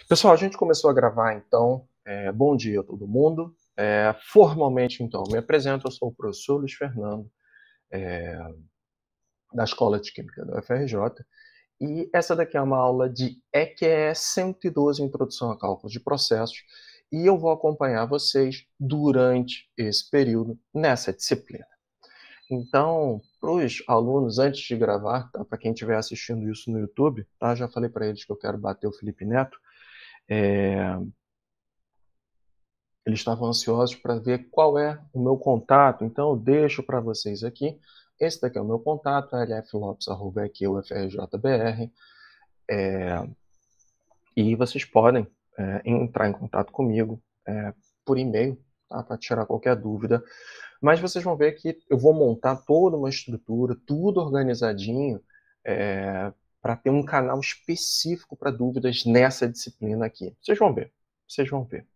Pessoal, a gente começou a gravar, então. Bom dia a todo mundo. Formalmente, então, me apresento. Eu sou o professor Luiz Fernando, da Escola de Química da UFRJ. E essa daqui é uma aula de EQE 112, Introdução a Cálculos de Processos. E eu vou acompanhar vocês durante esse período, nessa disciplina. Então, para os alunos, antes de gravar, tá? Para quem estiver assistindo isso no YouTube, tá? Já falei para eles que eu quero bater o Felipe Neto. Eles estavam ansiosos para ver qual é o meu contato, então eu deixo para vocês aqui. Esse daqui é o meu contato, lflopes@ufrjbr, e vocês podem entrar em contato comigo por e-mail, tá, para tirar qualquer dúvida. Mas vocês vão ver que eu vou montar toda uma estrutura, tudo organizadinho, para ter um canal específico para dúvidas nessa disciplina aqui. Vocês vão ver, vocês vão ver.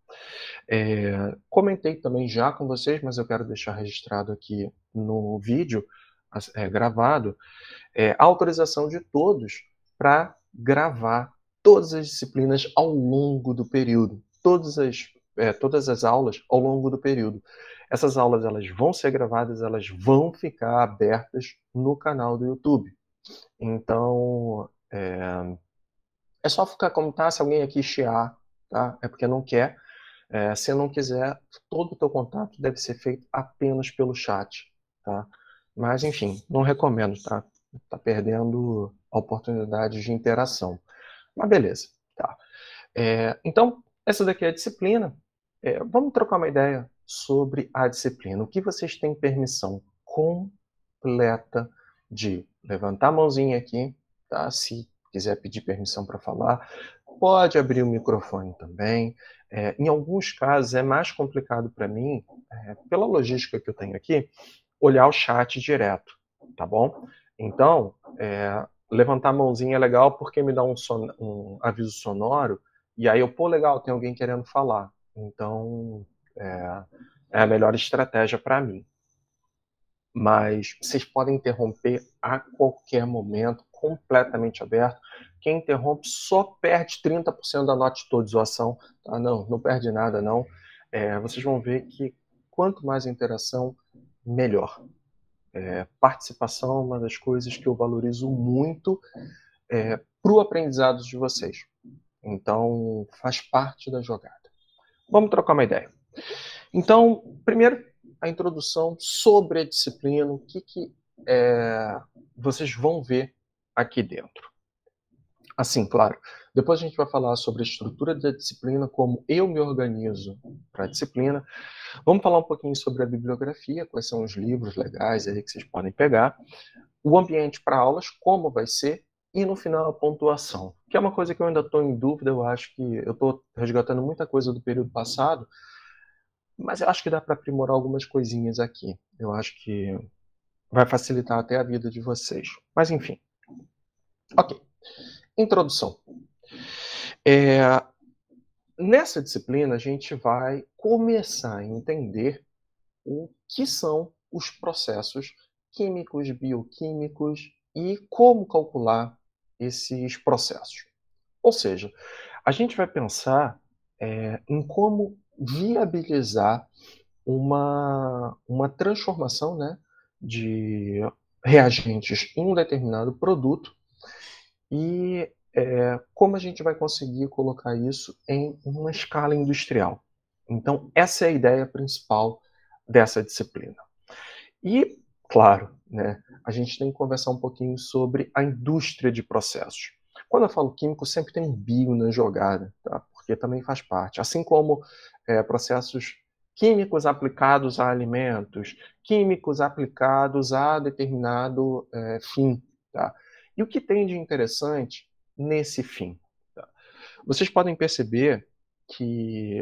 Comentei também já com vocês, mas eu quero deixar registrado aqui no vídeo gravado, a autorização de todos para gravar todas as disciplinas ao longo do período, todas as aulas ao longo do período. Essas aulas elas vão ser gravadas, elas vão ficar abertas no canal do YouTube. Então, é só ficar como tá, se alguém aqui chiar, tá? É porque não quer. Se não quiser, todo o teu contato deve ser feito apenas pelo chat, tá? Mas, enfim, não recomendo, tá? Tá perdendo a oportunidade de interação. Mas beleza, tá? Então, essa daqui é a disciplina. Vamos trocar uma ideia sobre a disciplina. O que vocês têm permissão completa de levantar a mãozinha aqui, tá? Se quiser pedir permissão para falar, pode abrir o microfone também. Em alguns casos é mais complicado para mim, pela logística que eu tenho aqui, olhar o chat direto, tá bom? Então, levantar a mãozinha é legal porque me dá um aviso sonoro e aí eu, pô, legal, tem alguém querendo falar. Então, é a melhor estratégia para mim. Mas vocês podem interromper a qualquer momento, completamente aberto. Quem interrompe só perde 30% da nota de todos-ação. Tá? Não perde nada, não. Vocês vão ver que quanto mais interação, melhor. Participação é uma das coisas que eu valorizo muito para o aprendizado de vocês. Então, faz parte da jogada. Vamos trocar uma ideia. Então, primeiro, a introdução sobre a disciplina, o que vocês vão ver aqui dentro. Assim, claro, depois a gente vai falar sobre a estrutura da disciplina, como eu me organizo para a disciplina. Vamos falar um pouquinho sobre a bibliografia, quais são os livros legais aí que vocês podem pegar. O ambiente para aulas, como vai ser, e no final a pontuação, que é uma coisa que eu ainda estou em dúvida. Eu acho que eu estou resgatando muita coisa do período passado, mas eu acho que dá para aprimorar algumas coisinhas aqui. Eu acho que vai facilitar até a vida de vocês. Mas enfim. Ok. Introdução. Nessa disciplina, a gente vai começar a entender o que são os processos químicos, bioquímicos e como calcular esses processos. Ou seja, a gente vai pensar em como viabilizar uma transformação, né, de reagentes em um determinado produto e como a gente vai conseguir colocar isso em uma escala industrial. Então, essa é a ideia principal dessa disciplina. E, claro, né, a gente tem que conversar um pouquinho sobre a indústria de processos. Quando eu falo químico, sempre tem um bio na jogada, tá? Porque também faz parte. Assim como processos químicos aplicados a alimentos, químicos aplicados a determinado fim. Tá? E o que tem de interessante nesse fim? Tá? Vocês podem perceber que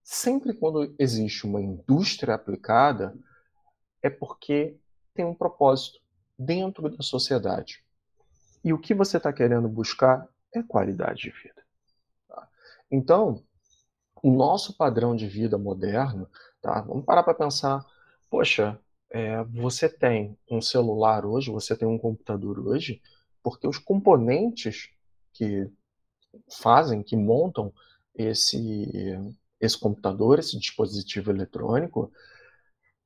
sempre quando existe uma indústria aplicada, é porque tem um propósito dentro da sociedade. E o que você está querendo buscar é qualidade de vida. Tá? Então, o nosso padrão de vida moderno, tá? Vamos parar para pensar, poxa, você tem um celular hoje, você tem um computador hoje, porque os componentes que fazem, que montam esse, esse computador, esse dispositivo eletrônico,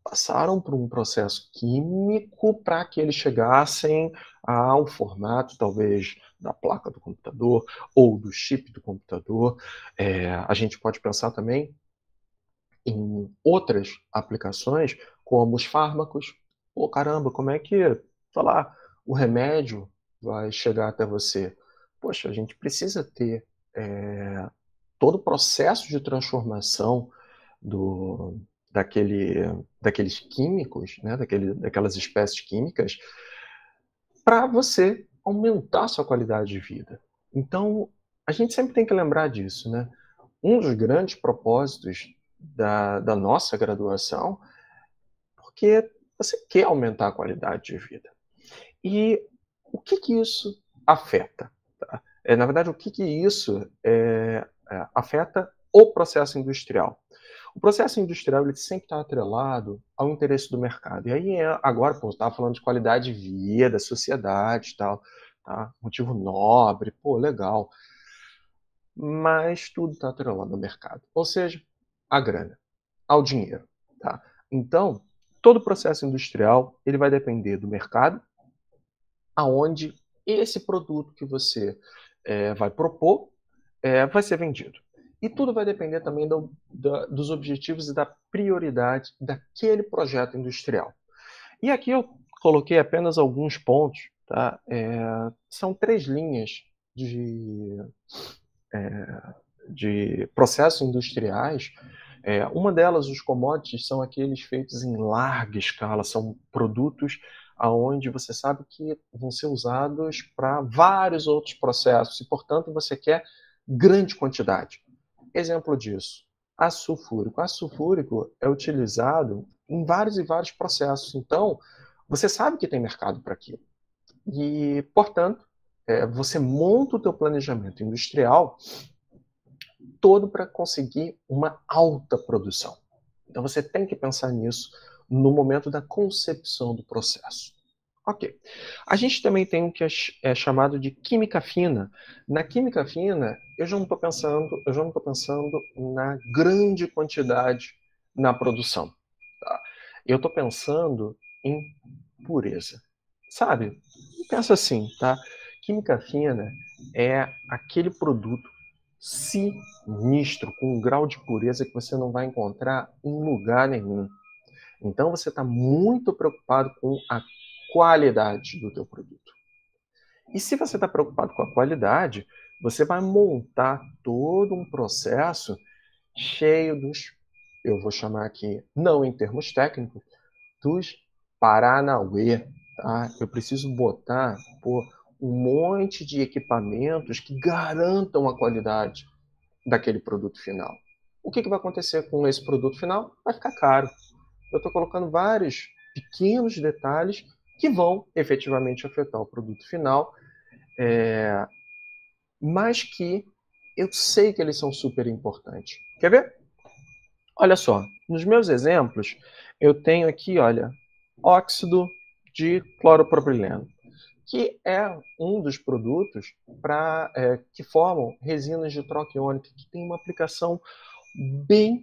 passaram por um processo químico para que eles chegassem ao formato, talvez, da placa do computador ou do chip do computador. A gente pode pensar também em outras aplicações, como os fármacos. Pô, caramba, como é que, sei lá, o remédio vai chegar até você? Poxa, a gente precisa ter todo o processo de transformação do, daqueles químicos, né, daquelas espécies químicas, para você aumentar a sua qualidade de vida. Então, a gente sempre tem que lembrar disso, né? Um dos grandes propósitos da nossa graduação, porque você quer aumentar a qualidade de vida. E o que que isso afeta? Tá? Na verdade, o que que isso afeta o processo industrial? O processo industrial ele sempre está atrelado ao interesse do mercado. E aí, agora, pô, estava falando de qualidade de vida, sociedade e tal, tá? Motivo nobre, pô, legal. Mas tudo está atrelado ao mercado. Ou seja, a grana, ao dinheiro, tá? Então, todo o processo industrial ele vai depender do mercado, aonde esse produto que você vai propor vai ser vendido. E tudo vai depender também dos objetivos e da prioridade daquele projeto industrial. E aqui eu coloquei apenas alguns pontos, tá? São 3 linhas de, de processos industriais. Uma delas, os commodities, são aqueles feitos em larga escala, são produtos aonde você sabe que vão ser usados para vários outros processos e, portanto, você quer grande quantidade. Exemplo disso, aço sulfúrico. Aço sulfúrico é utilizado em vários e vários processos, então você sabe que tem mercado para aquilo. E, portanto, você monta o teu planejamento industrial todo para conseguir uma alta produção. Então você tem que pensar nisso no momento da concepção do processo. Ok. A gente também tem o que é chamado de química fina. Na química fina, eu já não estou pensando na grande quantidade na produção. Tá? Eu estou pensando em pureza. Sabe? Pensa assim, tá? Química fina é aquele produto sinistro, com um grau de pureza que você não vai encontrar em lugar nenhum. Então você está muito preocupado com a qualidade do teu produto. E se você está preocupado com a qualidade, você vai montar todo um processo cheio dos, eu vou chamar aqui, não em termos técnicos, dos paranauê. Tá? Eu preciso botar um monte de equipamentos que garantam a qualidade daquele produto final. O que vai acontecer com esse produto final? Vai ficar caro. Eu estou colocando vários pequenos detalhes que vão efetivamente afetar o produto final, mas que eu sei que eles são super importantes. Quer ver? Olha só, nos meus exemplos, eu tenho aqui, olha, óxido de cloropropileno, que é um dos produtos que formam resinas de troca iônica, que tem uma aplicação bem.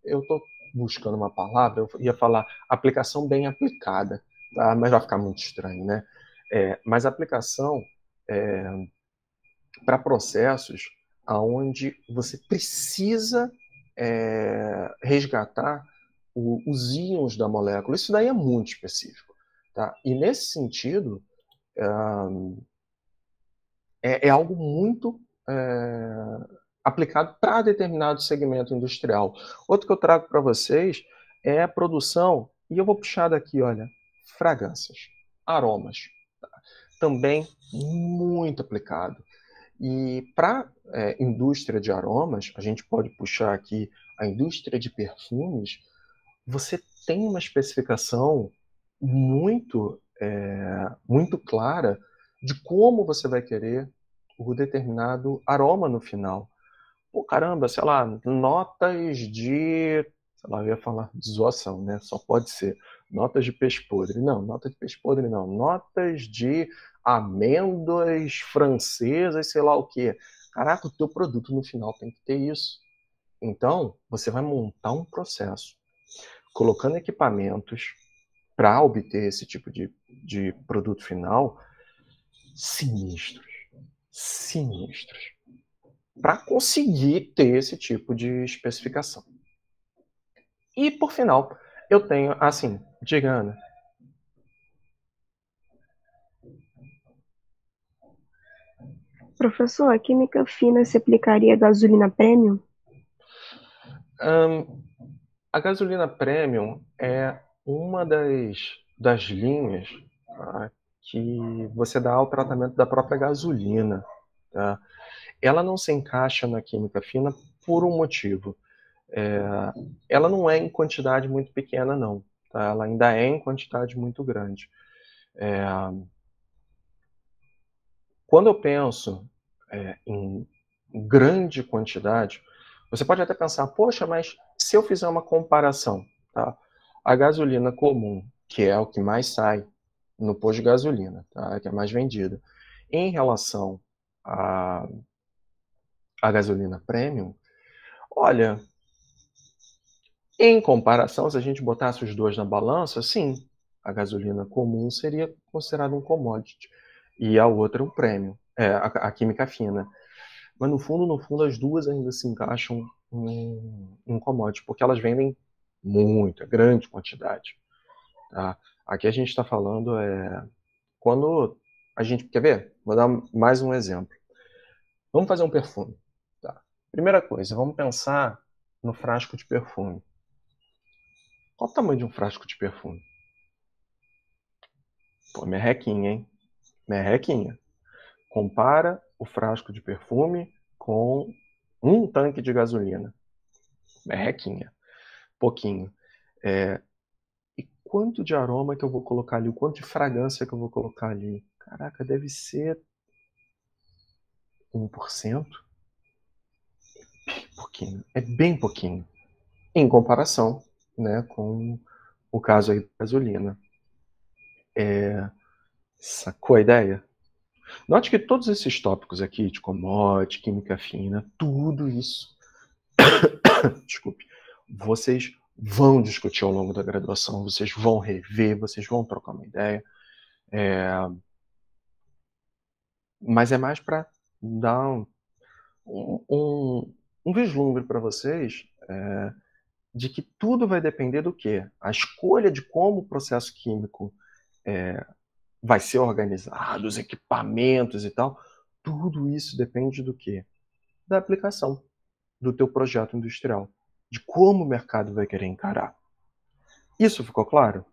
Eu estou buscando uma palavra, eu ia falar aplicação bem aplicada, tá? Mas vai ficar muito estranho, né? Mas aplicação para processos onde você precisa resgatar os íons da molécula. Isso daí é muito específico. Tá? E nesse sentido, é algo muito aplicado para determinado segmento industrial. Outro que eu trago para vocês é a produção, e eu vou puxar daqui, olha, fragrâncias, aromas. Tá? Também muito aplicado. E para indústria de aromas, a gente pode puxar aqui a indústria de perfumes, você tem uma especificação muito clara de como você vai querer o determinado aroma no final. Pô, caramba, sei lá, notas de. Sei lá, eu ia falar de zoação, né? Só pode ser. Notas de peixe podre. Não, nota de peixe podre não. Notas de amêndoas francesas, sei lá o quê. Caraca, o teu produto no final tem que ter isso. Então, você vai montar um processo, colocando equipamentos para obter esse tipo de produto final sinistros, sinistros, para conseguir ter esse tipo de especificação. E, por final, eu tenho, assim, diga, Ana. Professor, a química fina se aplicaria à gasolina premium? A gasolina premium é uma das linhas, tá, que você dá ao tratamento da própria gasolina. Tá? Ela não se encaixa na química fina por um motivo. É, ela não é em quantidade muito pequena, não. Tá? Ela ainda é em quantidade muito grande. É, quando eu penso em grande quantidade, você pode até pensar, poxa, mas se eu fizer uma comparação, tá? A gasolina comum, que é o que mais sai no posto de gasolina, tá? Que é mais vendida, em relação à, à gasolina premium, olha, em comparação, se a gente botasse os dois na balança, sim, a gasolina comum seria considerada um commodity e a outra um premium, a química fina. Mas no fundo, as duas ainda se encaixam em commodity, porque elas vendem muita, grande quantidade. Tá? Aqui a gente está falando quando a gente. Quer ver? Vou dar mais um exemplo. Vamos fazer um perfume. Tá? Primeira coisa, vamos pensar no frasco de perfume. Qual o tamanho de um frasco de perfume? Pô, merrequinha, hein? Merrequinha. Compara o frasco de perfume com um tanque de gasolina. Merrequinha. Pouquinho. E quanto de aroma que eu vou colocar ali? O quanto de fragrância que eu vou colocar ali? Caraca, deve ser 1%? Pouquinho. É bem pouquinho. Em comparação, né, com o caso aí da gasolina. Sacou a ideia? Note que todos esses tópicos aqui, de commodity, química fina, tudo isso, desculpe, vocês vão discutir ao longo da graduação, vocês vão rever, vocês vão trocar uma ideia, mas é mais para dar um vislumbre para vocês de que tudo vai depender do quê? A escolha de como o processo químico vai ser organizado, os equipamentos e tal, tudo isso depende do quê? Da aplicação do teu projeto industrial, de como o mercado vai querer encarar. Isso ficou claro?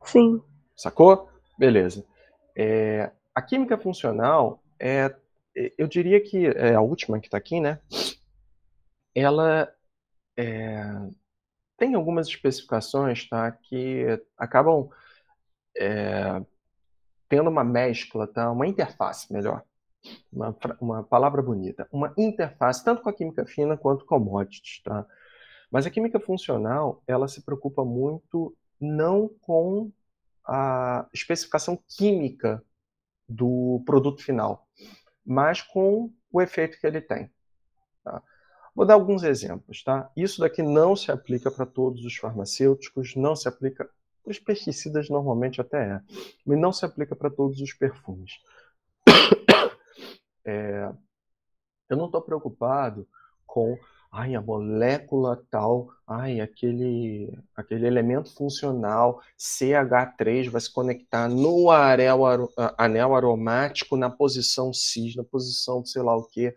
Sim. Sacou? Beleza. A química funcional eu diria que é a última que está aqui, né? Ela tem algumas especificações, tá, que acabam tendo uma mescla, tá, uma interface, melhor, uma palavra bonita, uma interface tanto com a química fina quanto com commodities, tá? Mas a química funcional, ela se preocupa muito não com a especificação química do produto final, mas com o efeito que ele tem. Tá? Vou dar alguns exemplos. Tá? Isso daqui não se aplica para todos os farmacêuticos, não se aplica para os pesticidas, normalmente até mas não se aplica para todos os perfumes. Eu não estou preocupado com a molécula tal, aquele elemento funcional CH3 vai se conectar no anel aromático na posição cis, na posição sei lá o quê.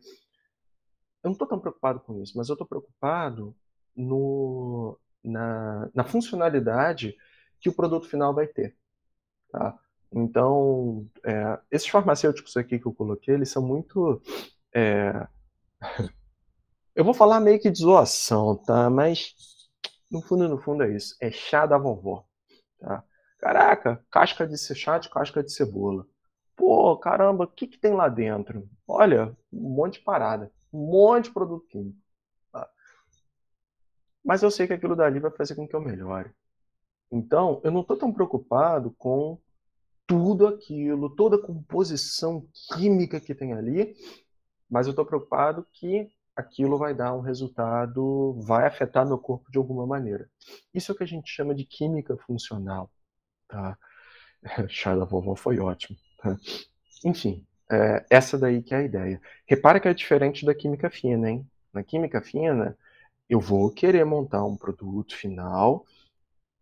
Eu não estou tão preocupado com isso, mas eu estou preocupado na funcionalidade que o produto final vai ter. Tá? Então, esses farmacêuticos aqui que eu coloquei, eles são muito. é, eu vou falar meio que de zoação, tá? Mas no fundo é isso. É chá da vovó. Tá? Caraca, chá de casca de cebola. Pô, caramba, o que que tem lá dentro? Olha, um monte de parada. Um monte de produto químico. Tá? Mas eu sei que aquilo dali vai fazer com que eu melhore. Então, eu não estou tão preocupado com tudo aquilo, toda a composição química que tem ali, mas eu estou preocupado que aquilo vai dar um resultado, vai afetar meu corpo de alguma maneira. Isso é o que a gente chama de química funcional. Tá? Chá da vovó foi ótimo. Tá? Enfim, essa daí que é a ideia. Repara que é diferente da química fina, hein? Na química fina, eu vou querer montar um produto final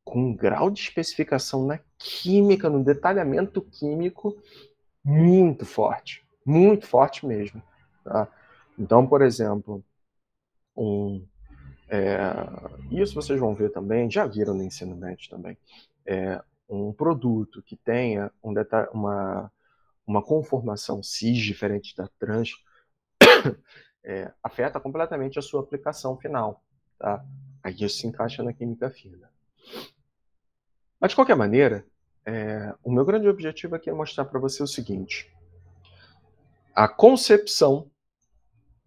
com um grau de especificação na química, no detalhamento químico muito forte mesmo. Tá? Então, por exemplo, isso vocês vão ver também, já viram no ensino médio também, um produto que tenha uma conformação cis diferente da trans, afeta completamente a sua aplicação final. Tá? Aí isso se encaixa na química fina. Mas, de qualquer maneira, o meu grande objetivo aqui é mostrar para você o seguinte: a concepção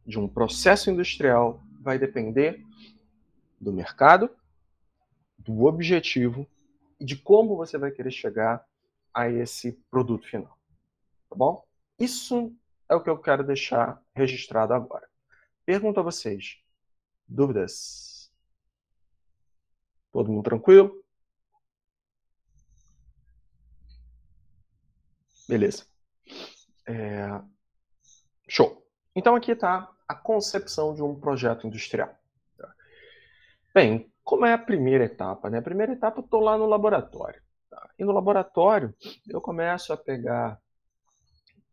de um processo industrial vai depender do mercado, do objetivo e de como você vai querer chegar a esse produto final. Tá bom? Isso é o que eu quero deixar registrado agora. Pergunto a vocês: dúvidas? Todo mundo tranquilo? Beleza. Show. Então aqui está a concepção de um projeto industrial. Bem, como é a primeira etapa? Né? A primeira etapa eu estou lá no laboratório. Tá? E no laboratório eu começo a pegar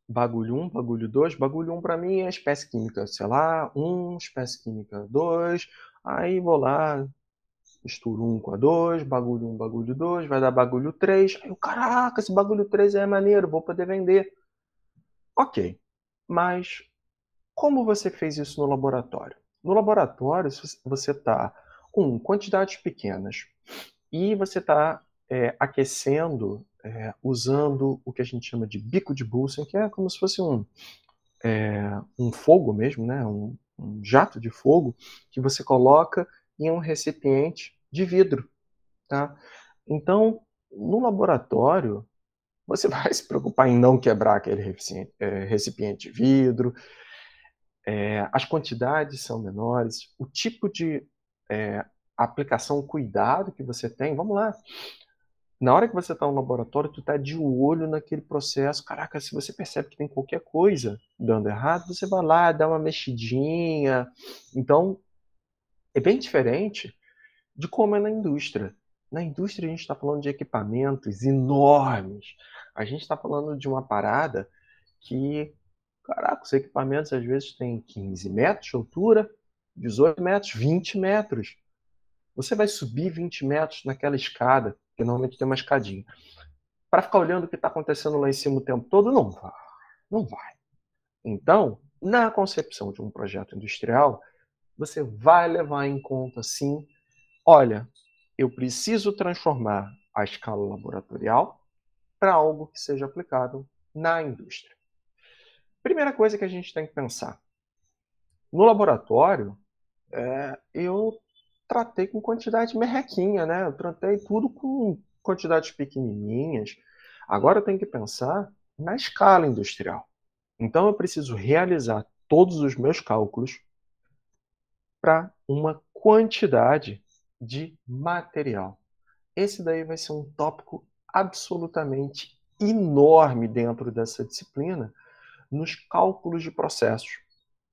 bagulho 1, bagulho 2. Bagulho 1 para mim é espécie química, sei lá, 1, espécie química 2. Aí vou lá, misturo 1 com a 2, bagulho 1, bagulho 2, vai dar bagulho 3. Aí eu, caraca, esse bagulho 3 é maneiro, vou poder vender. Ok, mas como você fez isso no laboratório? No laboratório, você está com quantidades pequenas e você está aquecendo, usando o que a gente chama de bico de Bunsen, que é como se fosse um fogo mesmo, né? Um jato de fogo que você coloca em um recipiente de vidro. Tá? Então, no laboratório, você vai se preocupar em não quebrar aquele recipiente de vidro, as quantidades são menores, o tipo de aplicação, cuidado que você tem, vamos lá. Na hora que você está no laboratório, tu está de olho naquele processo. Caraca, se você percebe que tem qualquer coisa dando errado, você vai lá, dá uma mexidinha. Então, é bem diferente de como é na indústria. Na indústria, a gente está falando de equipamentos enormes. A gente está falando de uma parada que, caraca, os equipamentos às vezes têm 15 metros de altura, 18 metros, 20 metros. Você vai subir 20 metros naquela escada, que normalmente tem uma escadinha, para ficar olhando o que está acontecendo lá em cima o tempo todo? Não vai. Não vai. Então, na concepção de um projeto industrial, você vai levar em conta, sim, olha, eu preciso transformar a escala laboratorial para algo que seja aplicado na indústria. Primeira coisa que a gente tem que pensar. No laboratório, eu tratei com quantidade merrequinha, né? Eu tratei tudo com quantidades pequenininhas. Agora eu tenho que pensar na escala industrial. Então eu preciso realizar todos os meus cálculos para uma quantidade de material. Esse daí vai ser um tópico absolutamente enorme dentro dessa disciplina, nos cálculos de processos,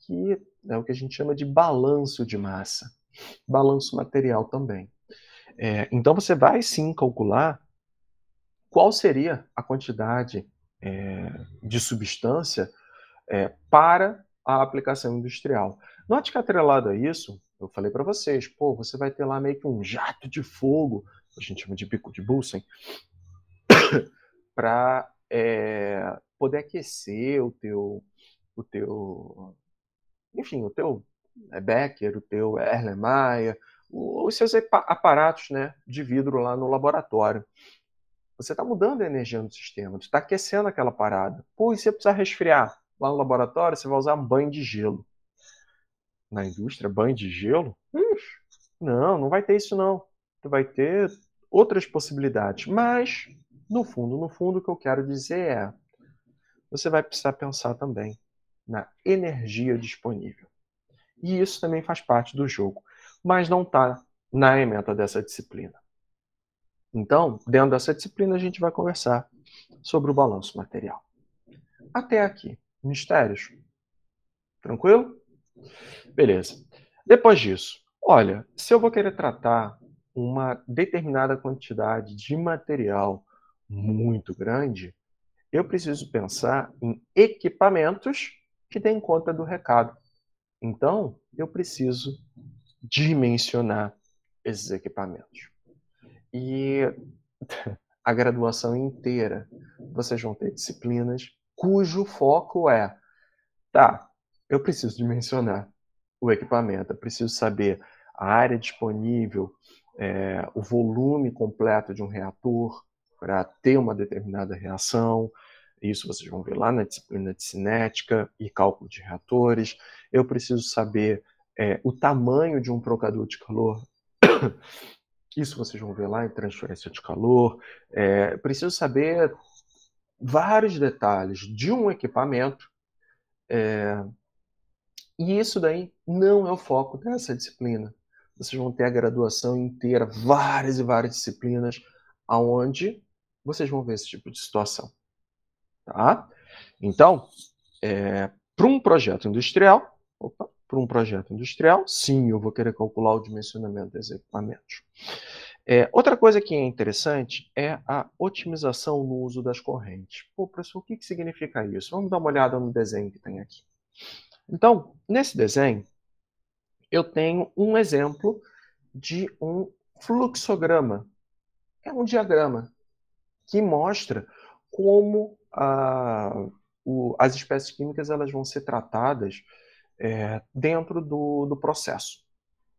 que é o que a gente chama de balanço de massa, balanço material também. Então você vai sim calcular qual seria a quantidade de substância para a aplicação industrial. Note que atrelado a isso, eu falei para vocês, pô, você vai ter lá meio que um jato de fogo, a gente chama de bico de Bunsen, para poder aquecer enfim, o teu Becker, o teu Erlenmeyer, os seus aparatos, né, de vidro lá no laboratório. Você está mudando a energia no sistema, você está aquecendo aquela parada. Pô, e se você precisar resfriar lá no laboratório, você vai usar um banho de gelo. Na indústria, banho de gelo? Não, não vai ter isso não. Você vai ter outras possibilidades. Mas no fundo, o que eu quero dizer é, você vai precisar pensar também na energia disponível. E isso também faz parte do jogo, mas não está na ementa dessa disciplina. Então, dentro dessa disciplina, a gente vai conversar sobre o balanço material. Até aqui, mistérios? Tranquilo? Beleza. Depois disso, olha, se eu vou querer tratar uma determinada quantidade de material muito grande, eu preciso pensar em equipamentos que deem conta do recado. Então, eu preciso dimensionar esses equipamentos. E a graduação inteira, vocês vão ter disciplinas cujo foco é, tá, eu preciso dimensionar o equipamento, eu preciso saber a área disponível, o volume completo de um reator para ter uma determinada reação. Isso vocês vão ver lá na disciplina de cinética e cálculo de reatores. Eu preciso saber o tamanho de um trocador de calor. Isso vocês vão ver lá em transferência de calor. Preciso saber vários detalhes de um equipamento. E isso daí não é o foco dessa disciplina. Vocês vão ter a graduação inteira, várias e várias disciplinas, aonde vocês vão ver esse tipo de situação. Tá? Então, para um projeto industrial, sim, eu vou querer calcular o dimensionamento dos equipamentos. Outra coisa que é interessante é a otimização no uso das correntes. Pô, professor, o que significa isso? Vamos dar uma olhada no desenho que tem aqui. Então, nesse desenho, eu tenho um exemplo de um fluxograma. É um diagrama que mostra como as espécies químicas elas vão ser tratadas dentro do processo.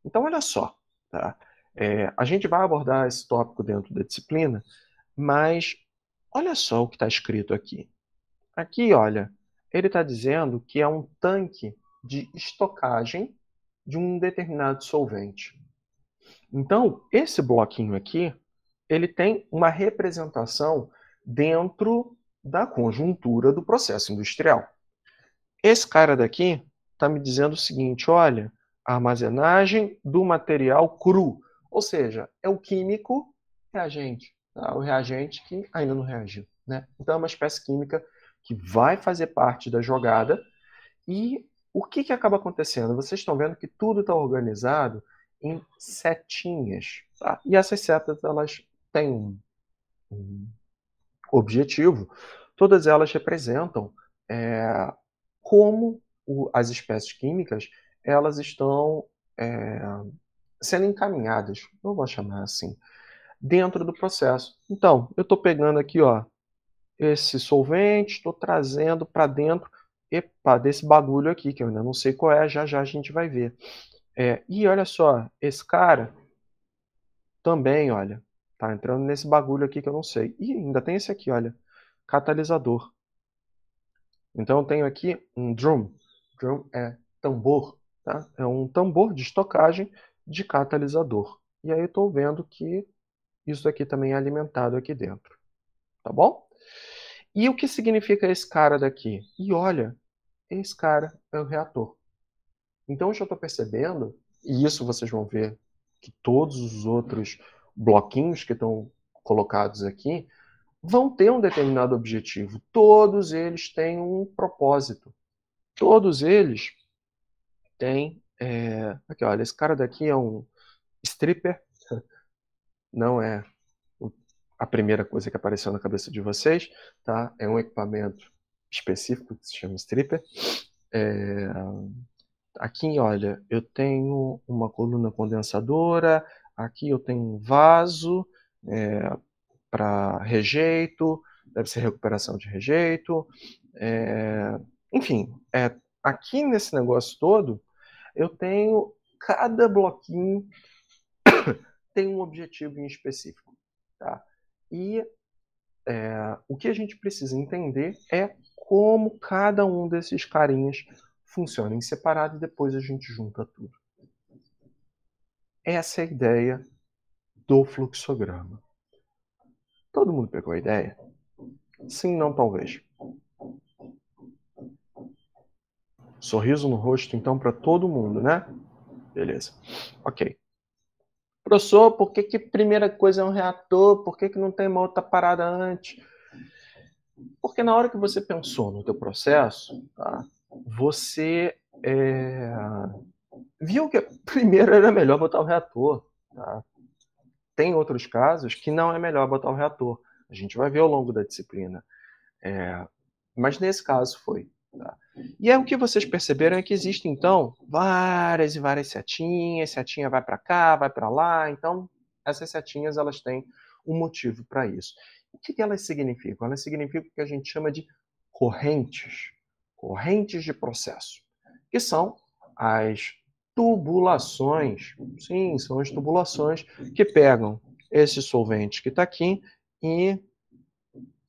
Então, olha só, tá? A gente vai abordar esse tópico dentro da disciplina, mas olha só o que está escrito aqui. Aqui, olha, ele está dizendo que é um tanque de estocagem de um determinado solvente. Então, esse bloquinho aqui, ele tem uma representação dentro da conjuntura do processo industrial. Esse cara daqui está me dizendo o seguinte, olha, armazenagem do material cru, ou seja, é o químico reagente, tá? O reagente que ainda não reagiu, né? Então é uma espécie química que vai fazer parte da jogada e o que acaba acontecendo? Vocês estão vendo que tudo está organizado em setinhas, tá? E essas setas elas têm um objetivo, todas elas representam como as espécies químicas elas estão sendo encaminhadas, eu vou chamar assim, dentro do processo. Então, eu estou pegando aqui, ó, esse solvente, estou trazendo para dentro desse bagulho aqui, que eu ainda não sei qual é, já já a gente vai ver. E olha só, esse cara também, olha, tá entrando nesse bagulho aqui que eu não sei. E ainda tem esse aqui, olha, catalisador. Então eu tenho aqui um drum. Drum é tambor, tá? É um tambor de estocagem de catalisador. E aí eu estou vendo que isso aqui também é alimentado aqui dentro. Tá bom? E o que significa esse cara daqui? E olha, esse cara é o reator. Então eu já estou percebendo, e isso vocês vão ver que todos os outros bloquinhos que estão colocados aqui vão ter um determinado objetivo. Todos eles têm um propósito. Todos eles têm. Aqui, olha, esse cara daqui é um stripper, não é a primeira coisa que apareceu na cabeça de vocês, tá? É um equipamento específico que se chama stripper. Aqui, olha, eu tenho uma coluna condensadora, aqui eu tenho um vaso para rejeito, deve ser recuperação de rejeito. Enfim, aqui nesse negócio todo, eu tenho cada bloquinho tem um objetivo em específico. Tá? E o que a gente precisa entender é como cada um desses carinhas funciona em separado e depois a gente junta tudo. Essa é a ideia do fluxograma. Todo mundo pegou a ideia? Sim, não, talvez. Sorriso no rosto, então, para todo mundo, né? Beleza. Ok. Professor, por que que primeira coisa é um reator? Por que que não tem uma outra parada antes? Porque na hora que você pensou no teu processo, tá, você viu que primeiro era melhor botar o reator. Tá? Tem outros casos que não é melhor botar o reator. A gente vai ver ao longo da disciplina. Mas nesse caso foi. Tá? E aí o que vocês perceberam é que existem, então, várias e várias setinhas. Setinha vai para cá, vai para lá. Então, essas setinhas elas têm um motivo para isso. O que elas significam? Elas significam o que a gente chama de correntes. Correntes de processo. Que são as tubulações. Sim, são as tubulações que pegam esse solvente que está aqui e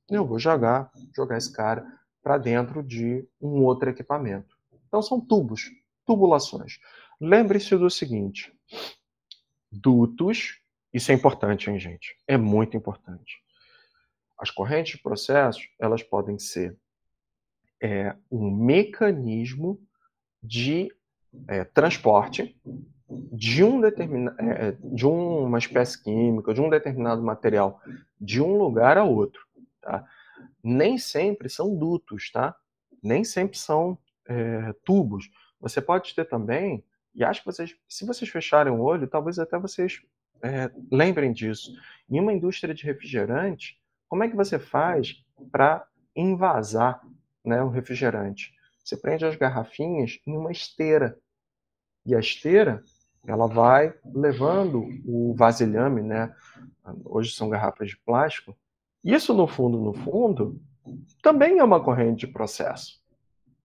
eu vou jogar esse cara para dentro de um outro equipamento. Então são tubos, tubulações. Lembre-se do seguinte, dutos, isso é importante, hein, gente? É muito importante. As correntes de processo, elas podem ser um mecanismo de transporte de de uma espécie química, de um determinado material, de um lugar a outro. Tá? Nem sempre são dutos, tá? Nem sempre são tubos. Você pode ter também, e acho que vocês, se vocês fecharem o olho, talvez até vocês lembrem disso. Em uma indústria de refrigerante, como é que você faz para envasar, né, o refrigerante? Você prende as garrafinhas em uma esteira. E a esteira, ela vai levando o vasilhame, né? Hoje são garrafas de plástico. Isso, no fundo, também é uma corrente de processo.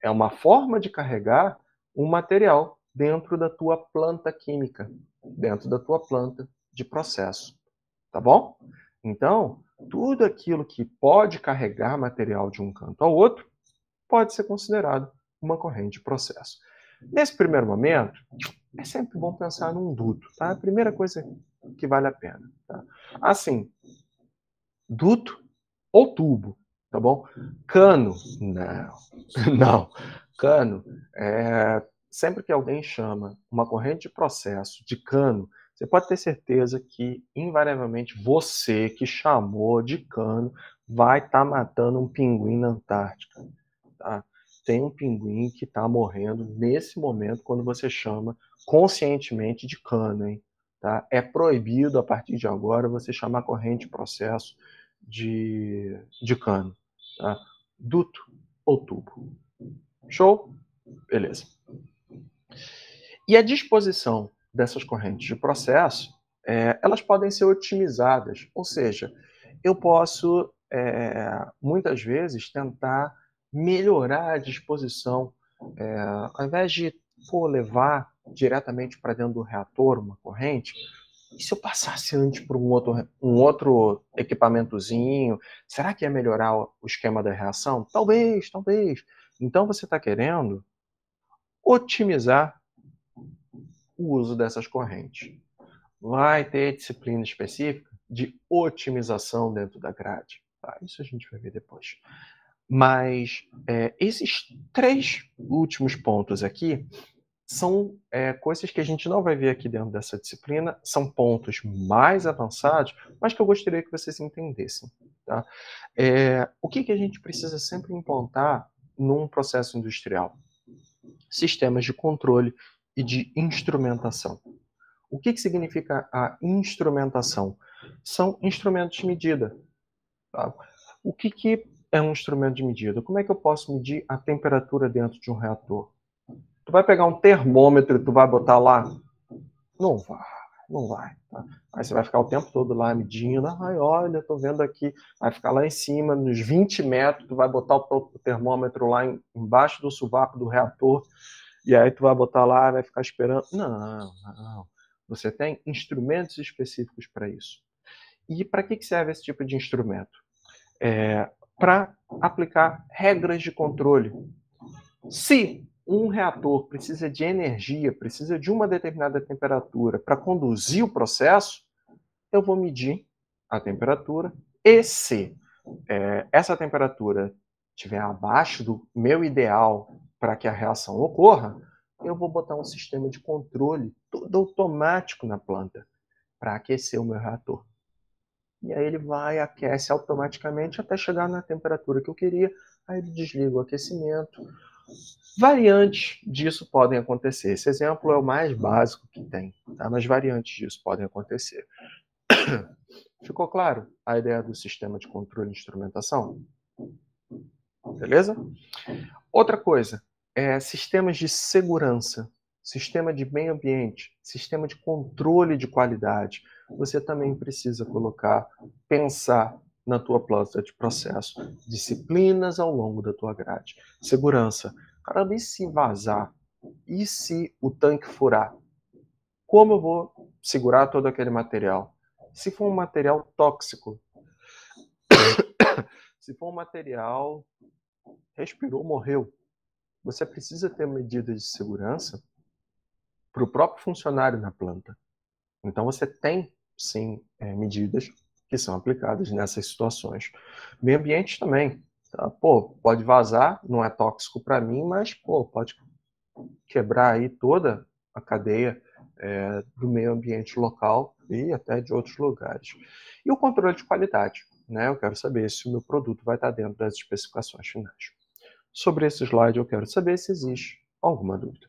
É uma forma de carregar um material dentro da tua planta química, dentro da tua planta de processo. Tá bom? Então, tudo aquilo que pode carregar material de um canto ao outro pode ser considerado uma corrente de processo. Nesse primeiro momento, é sempre bom pensar num duto, tá? A primeira coisa que vale a pena. Tá? Assim, duto ou tubo, tá bom? Cano, não, não. Cano, sempre que alguém chama uma corrente de processo de cano, você pode ter certeza que, invariavelmente, você que chamou de cano vai estar matando um pinguim na Antártica. Tá? Tem um pinguim que está morrendo nesse momento quando você chama conscientemente de cano. Hein? Tá? É proibido, a partir de agora, você chamar corrente de processo de cano. Tá? Duto ou tubo. Show? Beleza. E a disposição dessas correntes de processo, elas podem ser otimizadas. Ou seja, eu posso, muitas vezes, tentar melhorar a disposição. Ao invés de levar diretamente para dentro do reator uma corrente, e se eu passasse antes por um outro equipamentozinho, será que ia melhorar o esquema da reação? Talvez, talvez. Então você está querendo otimizar o uso dessas correntes. Vai ter disciplina específica de otimização dentro da grade. Tá? Isso a gente vai ver depois. Mas esses três últimos pontos aqui são coisas que a gente não vai ver aqui dentro dessa disciplina, são pontos mais avançados, mas que eu gostaria que vocês entendessem. Tá? O que a gente precisa sempre implantar num processo industrial? Sistemas de controle e de instrumentação. O que significa a instrumentação? São instrumentos de medida. Tá? O que é um instrumento de medida? Como é que eu posso medir a temperatura dentro de um reator? Tu vai pegar um termômetro e tu vai botar lá? Não vai, não vai. Tá? Aí você vai ficar o tempo todo lá medindo. Ai, olha, tô vendo aqui. Vai ficar lá em cima, nos 20 metros, tu vai botar o termômetro lá embaixo do sovaco do reator. E aí tu vai botar lá e vai ficar esperando. Não, não. Você tem instrumentos específicos para isso. E para que serve esse tipo de instrumento? Para aplicar regras de controle. Se um reator precisa de energia, precisa de uma determinada temperatura para conduzir o processo, eu vou medir a temperatura E se essa temperatura estiver abaixo do meu ideal para que a reação ocorra, eu vou botar um sistema de controle todo automático na planta para aquecer o meu reator. E aí ele vai, aquece automaticamente até chegar na temperatura que eu queria, aí ele desliga o aquecimento. Variantes disso podem acontecer. Esse exemplo é o mais básico que tem, tá? Mas variantes disso podem acontecer. Ficou claro a ideia do sistema de controle de instrumentação? Beleza? Outra coisa, sistemas de segurança, sistema de meio ambiente, sistema de controle de qualidade. Você também precisa pensar na tua planta de processo, disciplinas ao longo da tua grade. Segurança. Caramba, e se vazar? E se o tanque furar? Como eu vou segurar todo aquele material? Se for um material tóxico, se for um material respirou, morreu, você precisa ter medidas de segurança para o próprio funcionário na planta. Então você tem, sim, medidas que são aplicadas nessas situações. Meio ambiente também. Tá? Pode vazar, não é tóxico para mim, mas pode quebrar aí toda a cadeia do meio ambiente local e até de outros lugares. E o controle de qualidade. Né? Eu quero saber se o meu produto vai estar dentro das especificações finais. Sobre esse slide, eu quero saber se existe alguma dúvida.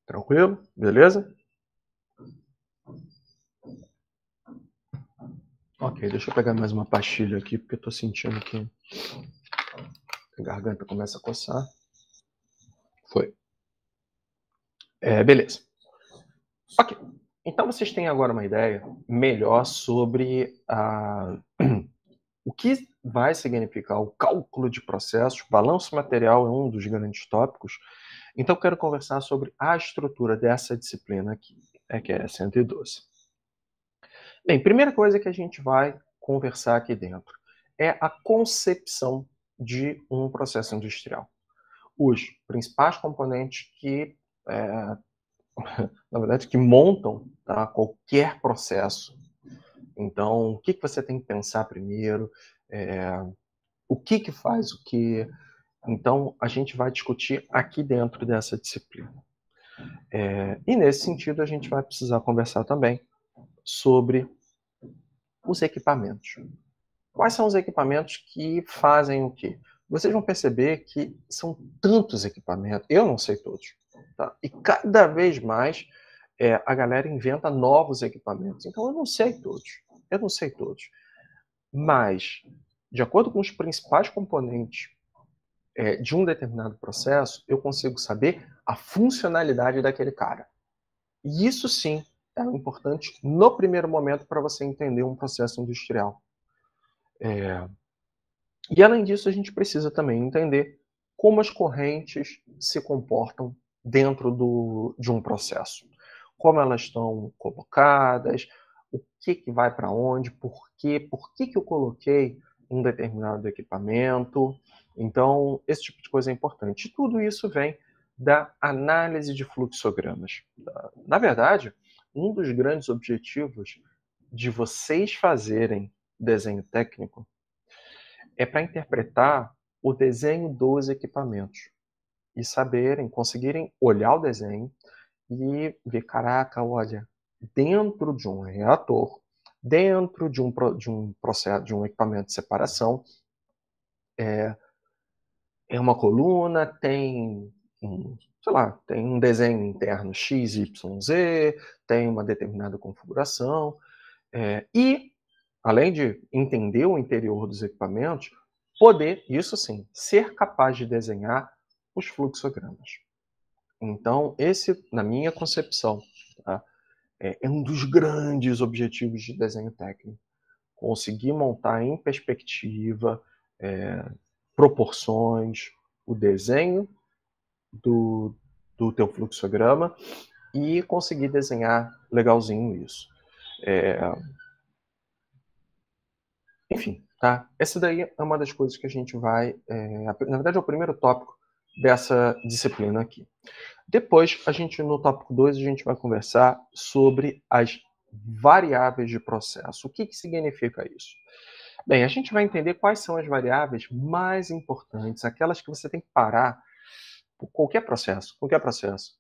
Tranquilo? Beleza? Ok, deixa eu pegar mais uma pastilha aqui, porque eu estou sentindo que a garganta começa a coçar. Foi. Beleza. Ok. Então vocês têm agora uma ideia melhor sobre o que vai significar o cálculo de processos. Balanço material é um dos grandes tópicos. Então eu quero conversar sobre a estrutura dessa disciplina aqui, que é 112. Bem, primeira coisa que a gente vai conversar aqui dentro é a concepção de um processo industrial. Os principais componentes que, na verdade, que montam, tá, qualquer processo. Então, o que você tem que pensar primeiro, o que faz o que. Então, a gente vai discutir aqui dentro dessa disciplina. E nesse sentido, a gente vai precisar conversar também sobre os equipamentos. Quais são os equipamentos que fazem o quê? Vocês vão perceber que são tantos equipamentos, eu não sei todos, tá? E cada vez mais a galera inventa novos equipamentos. Então eu não sei todos. Mas, de acordo com os principais componentes de um determinado processo, eu consigo saber a funcionalidade daquele cara. E isso sim é importante no primeiro momento para você entender um processo industrial. E além disso, a gente precisa também entender como as correntes se comportam dentro de um processo. Como elas estão colocadas, o que vai para onde, por que eu coloquei um determinado equipamento. Então, esse tipo de coisa é importante. E tudo isso vem da análise de fluxogramas. Na verdade, um dos grandes objetivos de vocês fazerem desenho técnico é para interpretar o desenho dos equipamentos e conseguirem olhar o desenho e ver, caraca, olha, dentro de um reator, dentro de um processo, de um equipamento de separação, é uma coluna, tem tem um desenho interno X, Y, Z, tem uma determinada configuração, e além de entender o interior dos equipamentos, poder, isso sim, ser capaz de desenhar os fluxogramas. Então, esse, na minha concepção, tá, é um dos grandes objetivos de desenho técnico. Conseguir montar em perspectiva, proporções, o desenho do teu fluxograma e conseguir desenhar legalzinho isso. Enfim, tá? Essa daí é uma das coisas que a gente vai... na verdade, é o primeiro tópico dessa disciplina aqui. Depois, no tópico 2, a gente vai conversar sobre as variáveis de processo. O que significa isso? Bem, a gente vai entender quais são as variáveis mais importantes, aquelas que você tem que parar por qualquer processo. Qualquer processo.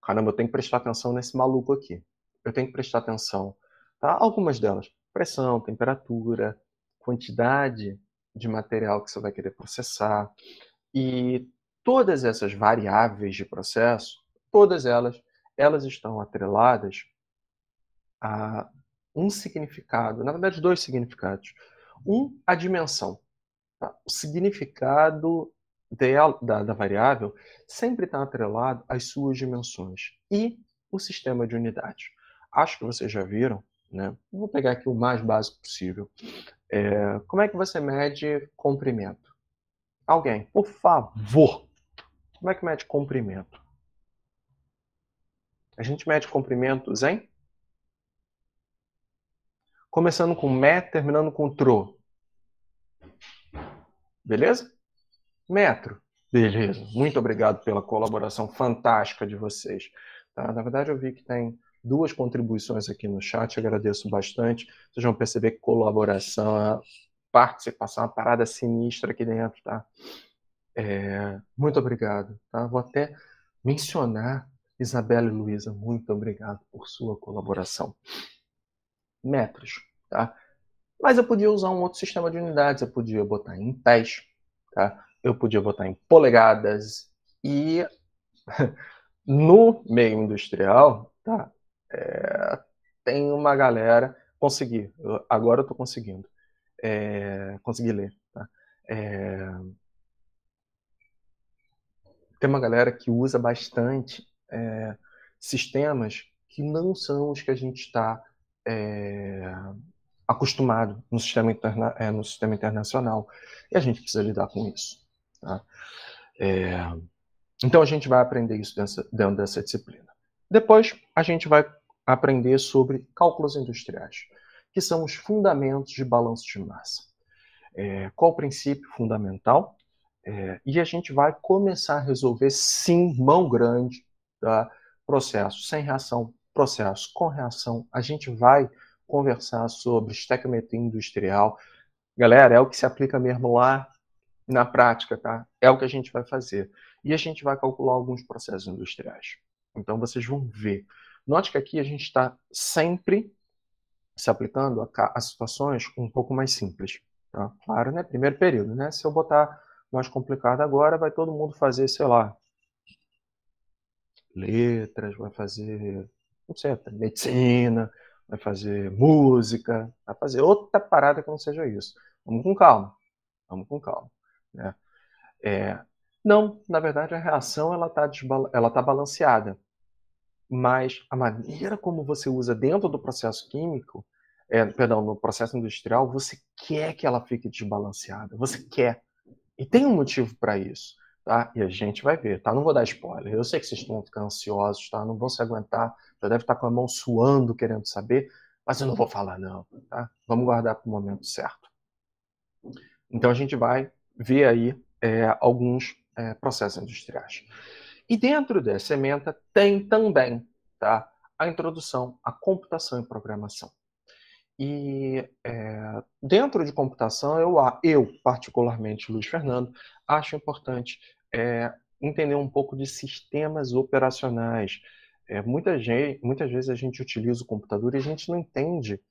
Caramba, eu tenho que prestar atenção nesse maluco aqui. Eu tenho que prestar atenção. Tá? Algumas delas. Pressão, temperatura, quantidade de material que você vai querer processar. E todas essas variáveis de processo, todas elas estão atreladas a um significado, na verdade, dois significados. A dimensão. Tá? O significado da variável sempre está atrelado às suas dimensões. E o sistema de unidades. Acho que vocês já viram, né? Vou pegar aqui o mais básico possível. Como é que você mede comprimento? Alguém, por favor, como é que mede comprimento? A gente mede comprimentos em? Começando com met, terminando com tro. Beleza? Metro. Beleza. Muito obrigado pela colaboração fantástica de vocês. Tá? Na verdade, eu vi que tem duas contribuições aqui no chat, agradeço bastante. Vocês vão perceber que colaboração, participação, é uma parada sinistra aqui dentro, tá? Muito obrigado. Tá? Vou até mencionar Isabela e Luísa, muito obrigado por sua colaboração. Metros, tá? Mas eu podia usar um outro sistema de unidades, eu podia botar em pés, tá? Eu podia botar em polegadas e no meio industrial, tá? Tem uma galera, agora eu estou conseguindo, consegui ler, tá? Tem uma galera que usa bastante sistemas que não são os que a gente está acostumado no sistema internacional. E a gente precisa lidar com isso. Tá? Então a gente vai aprender isso dentro dessa disciplina. Depois a gente vai aprender sobre cálculos industriais, que são os fundamentos de balanço de massa. Qual o princípio fundamental? E a gente vai começar a resolver, sim, mão grande, tá? Processo sem reação, processo com reação. A gente vai conversar sobre estequiometria industrial. Galera, é o que se aplica mesmo lá na prática, tá? É o que a gente vai fazer. E a gente vai calcular alguns processos industriais. Então, vocês vão ver. Note que aqui a gente está sempre se aplicando a situações um pouco mais simples. Tá? Claro, né? Primeiro período, né? Se eu botar mais complicado agora, vai todo mundo fazer, sei lá, letras, vai fazer, não sei, medicina, vai fazer música, vai fazer outra parada que não seja isso. Vamos com calma. Vamos com calma. Né? Não, na verdade, a reação ela tá balanceada. Mas a maneira como você usa dentro do processo químico, no processo industrial, você quer que ela fique desbalanceada. Você quer. E tem um motivo para isso. Tá? E a gente vai ver. Tá? Não vou dar spoiler. Eu sei que vocês estão ficando ansiosos, tá? Não vão se aguentar. Já deve estar com a mão suando, querendo saber. Mas eu não vou falar, não. Tá? Vamos guardar para o momento certo. Então a gente vai ver aí alguns processos industriais. E dentro dessa ementa tem também, tá, a introdução à computação e programação. E dentro de computação, eu particularmente, Luiz Fernando, acho importante entender um pouco de sistemas operacionais. Muitas vezes a gente utiliza o computador e a gente não entende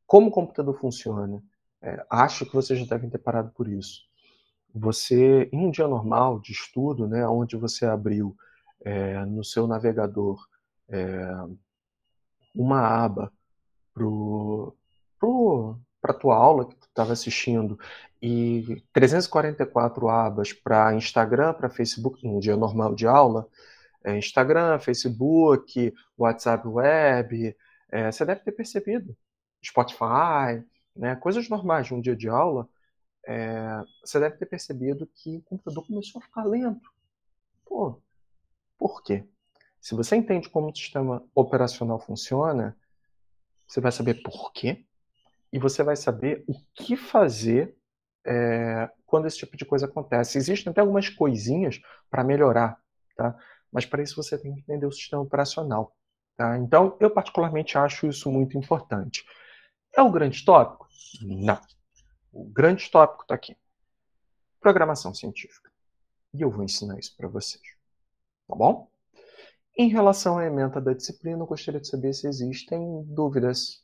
como o computador funciona. Acho que vocês já devem ter parado por isso. Você, em um dia normal de estudo, né, onde você abriu no seu navegador uma aba para a tua aula que tu estava assistindo e 344 abas para Instagram, para Facebook, um dia normal de aula, Instagram, Facebook, WhatsApp Web, você deve ter percebido, Spotify, né, coisas normais de um dia de aula, você deve ter percebido que o computador começou a ficar lento. Pô, por quê? Se você entende como o sistema operacional funciona, você vai saber por quê e você vai saber o que fazer quando esse tipo de coisa acontece. Existem até algumas coisinhas para melhorar, tá? Mas para isso você tem que entender o sistema operacional. Tá? Então, eu particularmente acho isso muito importante. É o grande tópico? Não. O grande tópico está aqui. Programação científica. E eu vou ensinar isso para vocês. Tá bom? Em relação à ementa da disciplina, eu gostaria de saber se existem dúvidas,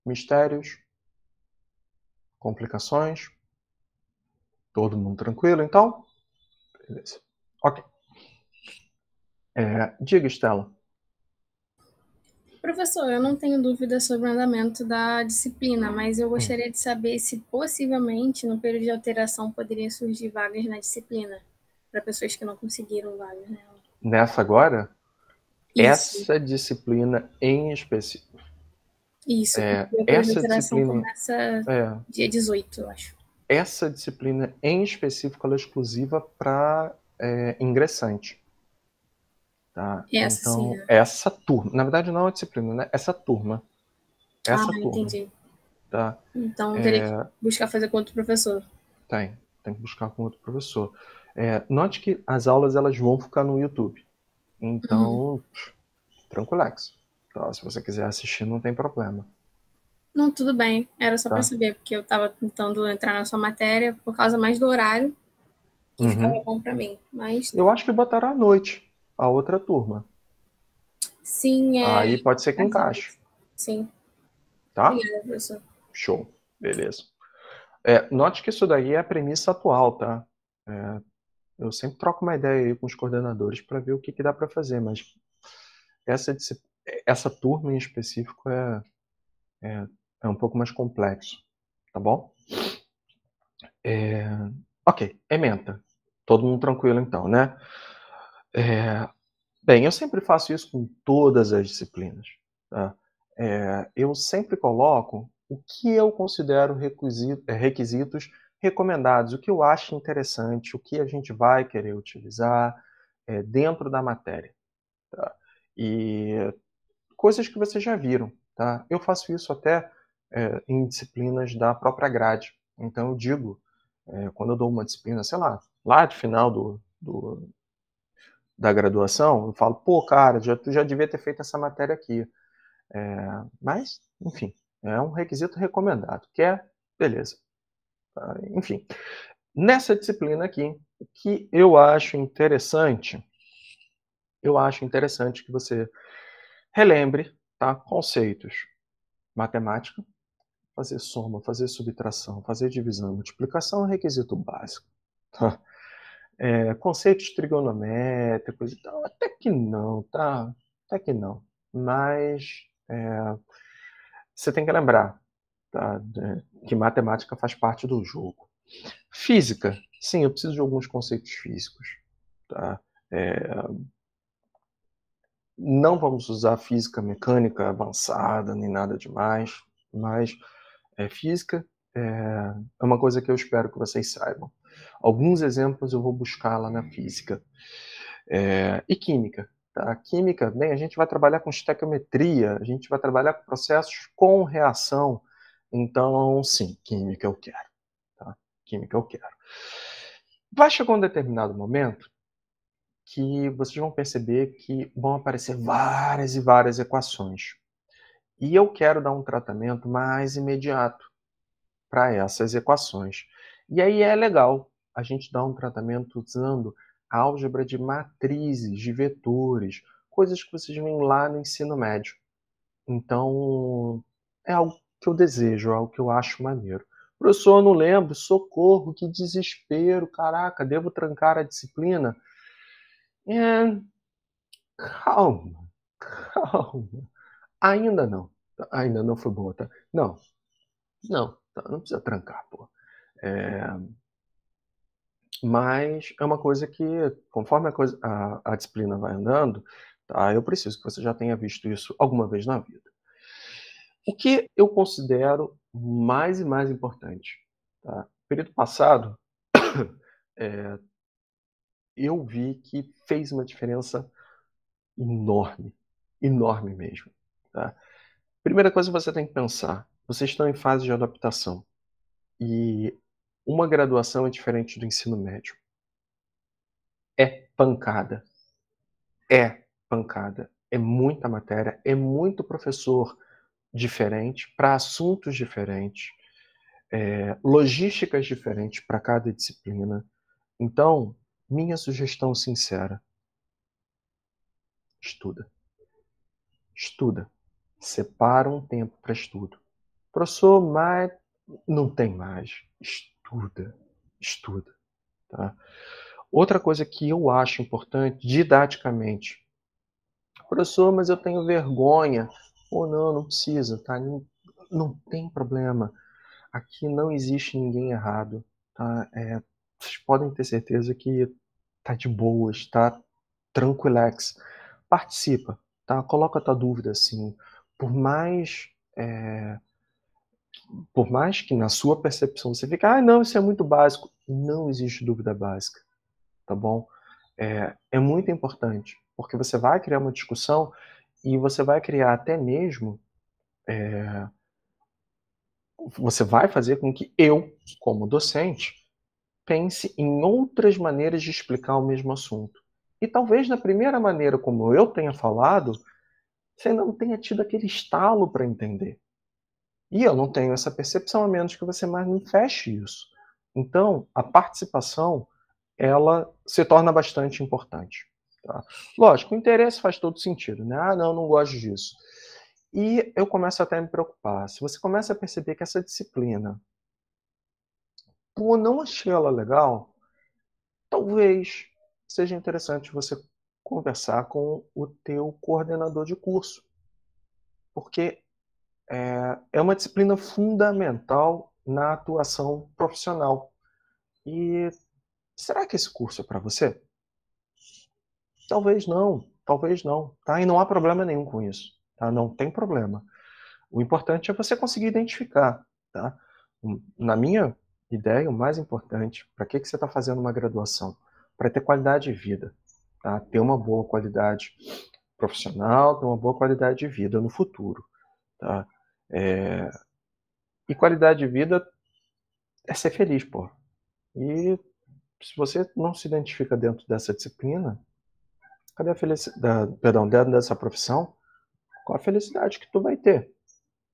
mistérios, complicações. Todo mundo tranquilo, então? Beleza. Ok. Diga, Estela. Professor, eu não tenho dúvida sobre o andamento da disciplina, mas eu gostaria de saber se possivelmente no período de alteração poderia surgir vagas na disciplina para pessoas que não conseguiram vagas nela. Nessa agora? Isso. Essa disciplina em específico. Isso, porque o período de Essa alteração disciplina, começa dia 18, eu acho. essa disciplina em específico ela é exclusiva para ingressante. Tá? Essa Então, sim, né? essa turma, na verdade não é uma disciplina, né? Essa turma. Entendi. Tá? Então teria que buscar fazer com outro professor. Tem que buscar com outro professor. Note que as aulas elas vão ficar no YouTube. Então, tranquilex. Então, se você quiser assistir, não tem problema. Não, tudo bem. Era só para saber, porque eu estava tentando entrar na sua matéria por causa mais do horário, que ficava bom para mim. Mas eu acho que botaram à noite a outra turma. Sim, Aí pode ser que encaixe. Sim. Tá? Obrigada, professor. Show. Beleza. Note que isso daí é a premissa atual, tá? Eu sempre troco uma ideia aí com os coordenadores para ver o que dá para fazer, mas essa turma em específico é um pouco mais complexo, tá bom? Ok, ementa. Todo mundo tranquilo então, né? Bem, eu sempre faço isso com todas as disciplinas. Tá? Eu sempre coloco o que eu considero requisitos recomendados, o que eu acho interessante, o que a gente vai querer utilizar dentro da matéria. Tá? E coisas que vocês já viram. Tá? Eu faço isso até em disciplinas da própria grade. Então eu digo, quando eu dou uma disciplina, sei lá de final da graduação, eu falo, pô, cara, tu já devia ter feito essa matéria aqui. Mas, enfim, é um requisito recomendado. Quer? Beleza. Enfim, nessa disciplina aqui, o que eu acho interessante que você relembre, tá, conceitos. Matemática, fazer soma, fazer subtração, fazer divisão, multiplicação é um requisito básico. Tá? Conceitos trigonométricos e tal, até que não, tá? Até que não. Mas você tem que lembrar, tá, que matemática faz parte do jogo. Física, sim, eu preciso de alguns conceitos físicos. Tá? Não vamos usar física mecânica avançada, nem nada demais, mas física é uma coisa que eu espero que vocês saibam. Alguns exemplos eu vou buscar lá na física. E química. Tá? Química, bem, a gente vai trabalhar com estequiometria, a gente vai trabalhar com processos com reação. Então, sim, química eu quero. Tá? Química eu quero. Vai chegar um determinado momento que vocês vão perceber que vão aparecer várias e várias equações. E eu quero dar um tratamento mais imediato para essas equações. E aí é legal a gente dar um tratamento usando álgebra de matrizes, de vetores, coisas que vocês veem lá no ensino médio. Então, é algo que eu desejo, é algo que eu acho maneiro. Professor, eu não lembro, socorro, que desespero, caraca, devo trancar a disciplina? Calma, calma. Ainda não foi boa, tá? Não, não precisa trancar, pô. Mas é uma coisa que, conforme a disciplina vai andando, tá, eu preciso que você já tenha visto isso alguma vez na vida. O que eu considero mais e mais importante? Tá? Período passado, eu vi que fez uma diferença enorme, enorme mesmo. Tá? Primeira coisa que você tem que pensar, vocês estão em fase de adaptação. E uma graduação é diferente do ensino médio. É pancada. É pancada, é muita matéria, é muito professor diferente, para assuntos diferentes, logísticas diferentes para cada disciplina. Então, minha sugestão sincera, estuda. Estuda. Separa um tempo para estudo. Professor, mas não tem mais. Estuda. Estuda. Tá? Outra coisa que eu acho importante, didaticamente. Professor, mas eu tenho vergonha. Ou não, não precisa, tá? Não tem problema. Aqui não existe ninguém errado, tá? Vocês podem ter certeza que tá de boas, tá tranquilex. Participa, tá? Coloca a tua dúvida assim. Por mais, por mais que na sua percepção você fique, não, isso é muito básico. Não existe dúvida básica, tá bom? É muito importante, porque você vai criar uma discussão e você vai criar até mesmo, você vai fazer com que eu, como docente, pense em outras maneiras de explicar o mesmo assunto. E talvez na primeira maneira, como eu tenha falado, você ainda não tenha tido aquele estalo para entender. E eu não tenho essa percepção, a menos que você manifeste isso. Então, a participação, ela se torna bastante importante. Tá? Lógico, o interesse faz todo sentido, né? Não gosto disso. E eu começo até a me preocupar. Se você começa a perceber que essa disciplina, não achei ela legal, talvez seja interessante você conversar com o teu coordenador de curso, porque é uma disciplina fundamental na atuação profissional. E será que esse curso é para você? Talvez não, tá? E não há problema nenhum com isso, tá? Não tem problema. O importante é você conseguir identificar, tá? Na minha ideia, o mais importante, para que você está fazendo uma graduação? Para ter qualidade de vida, tá? Ter uma boa qualidade profissional, ter uma boa qualidade de vida no futuro, tá? E qualidade de vida é ser feliz, pô. E se você não se identifica dentro dessa disciplina, cadê a felicidade, dentro dessa profissão, qual a felicidade que tu vai ter?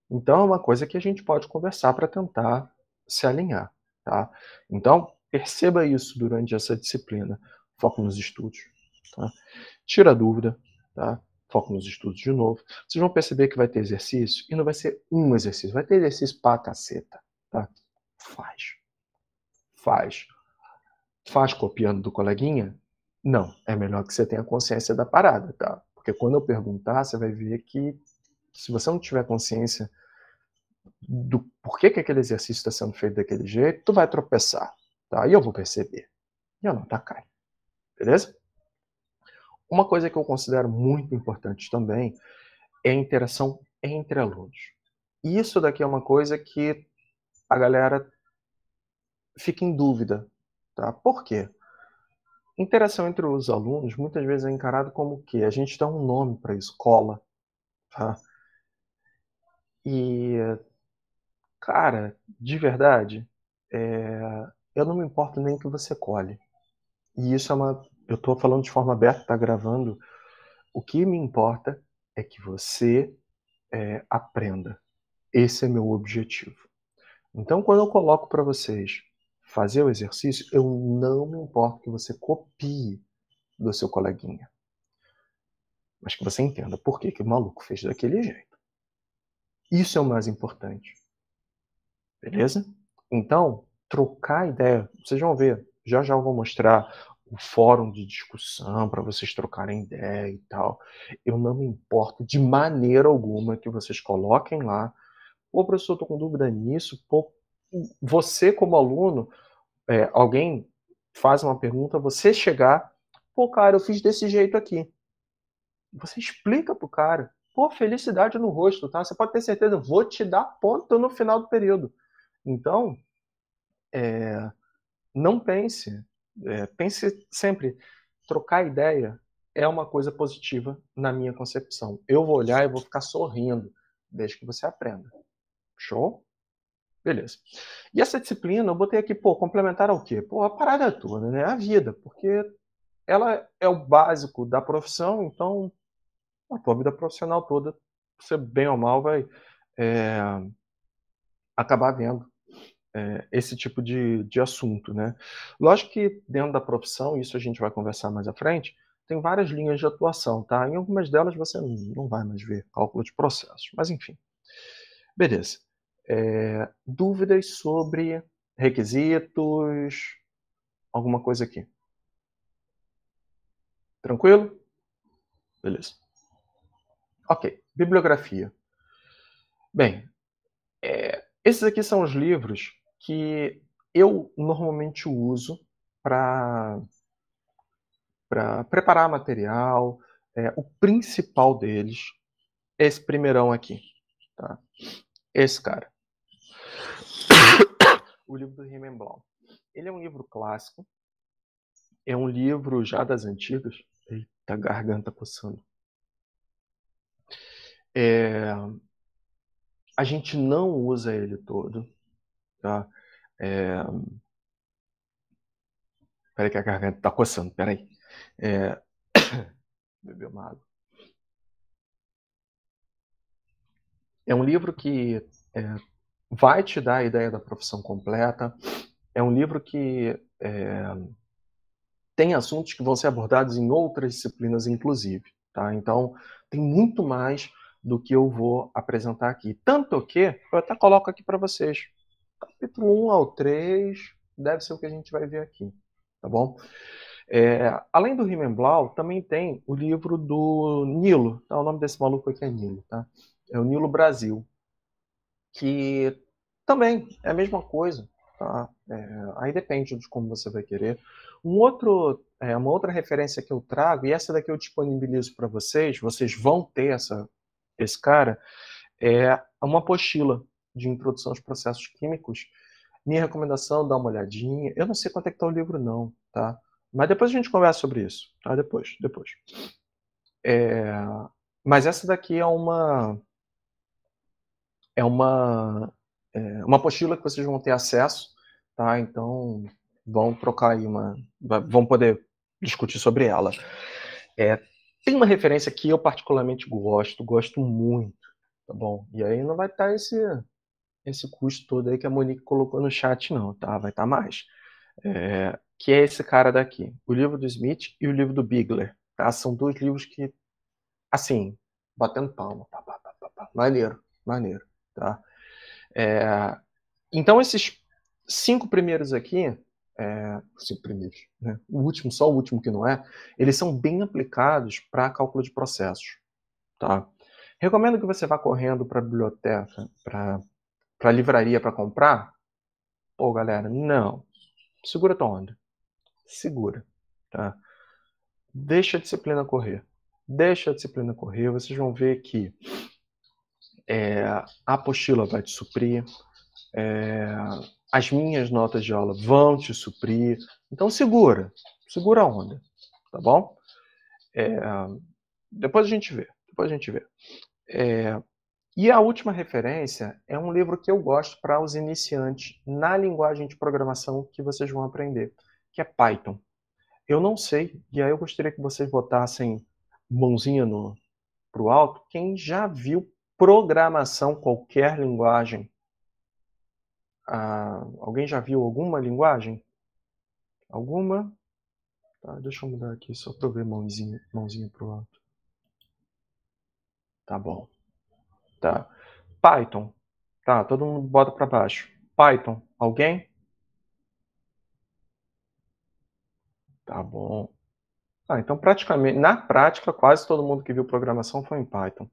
Então é uma coisa que a gente pode conversar para tentar se alinhar, tá? Então, perceba isso durante essa disciplina. Foco nos estudos, tá? Tira a dúvida, tá? Foco nos estudos de novo. Vocês vão perceber que vai ter exercício, e não vai ser um exercício, vai ter exercício pra caceta, tá? Faz. Faz copiando do coleguinha? Não, é melhor que você tenha consciência da parada, tá? Porque quando eu perguntar, você vai ver que se você não tiver consciência do porquê que aquele exercício está sendo feito daquele jeito, tu vai tropeçar, tá? E eu vou perceber. E a nota cai, beleza? Uma coisa que eu considero muito importante também é a interação entre alunos. Isso daqui é uma coisa que a galera fica em dúvida, tá? Por quê? Interação entre os alunos muitas vezes é encarado como o quê? A gente dá um nome para isso, escola, tá? E, cara, de verdade, eu não me importo nem que você colhe. E isso eu estou falando de forma aberta, está gravando. O que me importa é que você aprenda. Esse é meu objetivo. Então, quando eu coloco para vocês fazer o exercício, eu não me importo que você copie do seu coleguinha. Mas que você entenda por que o maluco fez daquele jeito. Isso é o mais importante. Beleza? Então, trocar ideia. Vocês vão ver. Já eu vou mostrar o fórum de discussão para vocês trocarem ideia e tal. Eu não me importo de maneira alguma que vocês coloquem lá. Pô, professor, estou com dúvida nisso. Pô, você como aluno, alguém faz uma pergunta, você chegar, pô, cara, eu fiz desse jeito aqui. Você explica pro cara. Pô, felicidade no rosto, tá? Você pode ter certeza, eu vou te dar ponto no final do período. Então, não pense. Pense sempre, trocar ideia é uma coisa positiva na minha concepção. Eu vou olhar e vou ficar sorrindo, desde que você aprenda. Show? Beleza. E essa disciplina eu botei aqui, complementar ao quê? A parada toda, né? A vida, porque ela é o básico da profissão, então a tua vida profissional toda, você bem ou mal vai acabar vendo esse tipo de assunto, né? Lógico que dentro da profissão, isso a gente vai conversar mais à frente, tem várias linhas de atuação, tá? Em algumas delas você não vai mais ver cálculo de processos, mas enfim. Beleza. Dúvidas sobre requisitos, alguma coisa aqui? Tranquilo? Beleza. Ok, bibliografia. Bem, esses aqui são os livros que eu normalmente uso para preparar material. O principal deles é esse primeirão aqui, tá? Esse cara. O livro do Riemann-Blau. Ele é um livro clássico, é um livro já das antigas. Eita, a garganta coçando. A gente não usa ele todo, tá? Peraí que a garganta tá coçando, peraí. Beber uma água. É um livro que vai te dar a ideia da profissão completa. É um livro que tem assuntos que vão ser abordados em outras disciplinas, inclusive. Tá? Então, tem muito mais do que eu vou apresentar aqui. Tanto que, eu até coloco aqui para vocês. Capítulo 1 ao 3 deve ser o que a gente vai ver aqui. Tá bom? Além do Riemann-Blau, também tem o livro do Nilo. Tá? O nome desse maluco aqui é Nilo. Tá? É o Nilo Brasil. Que também é a mesma coisa. Tá? Aí depende de como você vai querer. Uma outra referência que eu trago, e essa daqui eu disponibilizo para vocês vão ter esse cara, é uma apostila de introdução aos processos químicos. Minha recomendação, dá uma olhadinha. Eu não sei quanto é que está o livro não, tá? Mas depois a gente conversa sobre isso, tá? Depois. Mas essa daqui é uma apostila que vocês vão ter acesso, tá? Então vão trocar aí vão poder discutir sobre ela. Tem uma referência que eu particularmente gosto muito, tá bom? E aí não vai estar esse custo todo aí que a Monique colocou no chat não, tá? Vai estar mais. Que é esse cara daqui, o livro do Smith e o livro do Bigler, tá? São dois livros que, assim, batendo palma, maneiro, tá? Então esses 5 primeiros aqui, 5 primeiros, né? Só o último que não é, eles são bem aplicados para cálculo de processos, tá? Recomendo que você vá correndo para a biblioteca, para a livraria para comprar. Pô, galera, não. Segura tua onda. Segura, tá? Deixa a disciplina correr. Vocês vão ver que a apostila vai te suprir, as minhas notas de aula vão te suprir. Então segura a onda, tá bom? Depois a gente vê. E a última referência é um livro que eu gosto para os iniciantes na linguagem de programação que vocês vão aprender, que é Python. Eu não sei, e aí eu gostaria que vocês botassem mãozinha pro alto, quem já viu programação, qualquer linguagem. Alguém já viu alguma linguagem? Alguma? Tá, deixa eu mudar aqui só para eu ver mãozinha pro alto. Tá bom. Tá. Python. Tá, todo mundo bota para baixo. Python. Alguém? Tá bom. Então praticamente, na prática, quase todo mundo que viu programação foi em Python.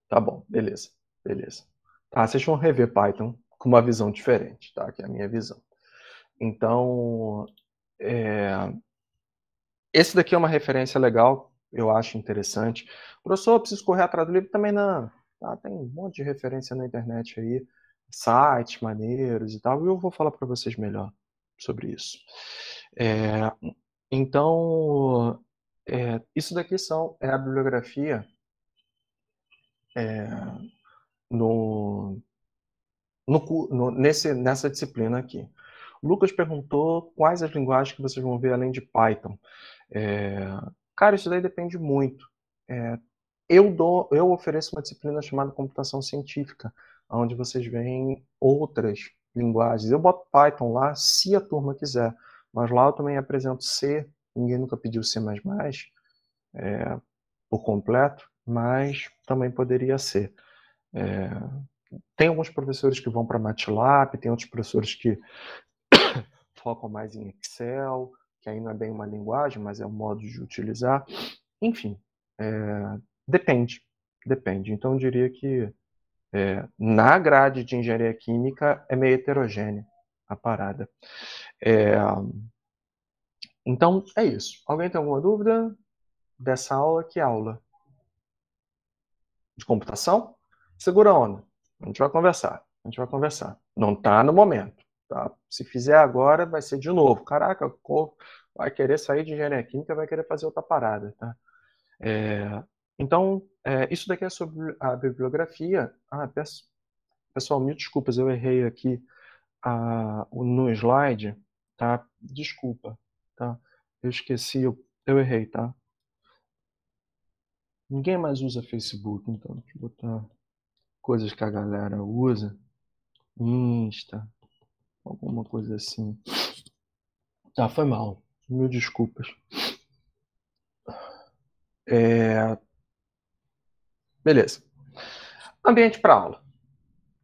Tá bom, beleza. Tá, vocês vão rever Python com uma visão diferente, tá? Que é a minha visão. Então, esse daqui é uma referência legal, eu acho interessante. Professor, eu preciso correr atrás do livro? Também não. Tá? Tem um monte de referência na internet aí, sites maneiros e tal, e eu vou falar para vocês melhor sobre isso. Então, isso daqui é a bibliografia nessa disciplina aqui. O Lucas perguntou quais as linguagens que vocês vão ver além de Python. Cara, isso daí depende muito. eu ofereço uma disciplina chamada computação científica, onde vocês veem outras linguagens. Eu boto Python lá, se a turma quiser, mas lá eu também apresento C, ninguém nunca pediu C++, por completo, mas também poderia ser. Tem alguns professores que vão para MATLAB, tem outros professores que focam mais em Excel, que aí não é bem uma linguagem, mas é um modo de utilizar. Enfim, depende. Então, eu diria que na grade de engenharia química é meio heterogênea a parada. Então, é isso. Alguém tem alguma dúvida dessa aula? Que aula? De computação? Segura a onda. A gente vai conversar. Não está no momento. Tá? Se fizer agora, vai ser de novo. Caraca, o povo vai querer sair de engenharia química, vai querer fazer outra parada. Tá? Então, isso daqui é sobre a bibliografia. Pessoal, mil desculpas, eu errei aqui no slide. Tá? Desculpa. Tá? Eu esqueci, eu errei, tá? Ninguém mais usa Facebook, então deixa eu botar coisas que a galera usa. Insta, alguma coisa assim. Tá, foi mal. Mil desculpas. Beleza. Ambiente para aula.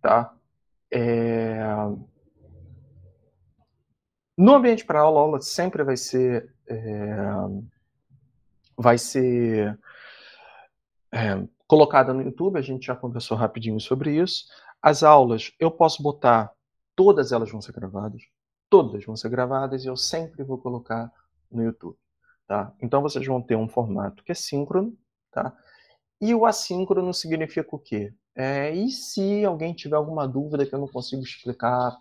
Tá? No ambiente para aula, a aula sempre vai ser colocada no YouTube. A gente já conversou rapidinho sobre isso. As aulas, eu posso botar, todas elas vão ser gravadas. Todas vão ser gravadas e eu sempre vou colocar no YouTube. Tá? Então vocês vão ter um formato que é síncrono. Tá? E o assíncrono significa o quê? E se alguém tiver alguma dúvida que eu não consigo explicar,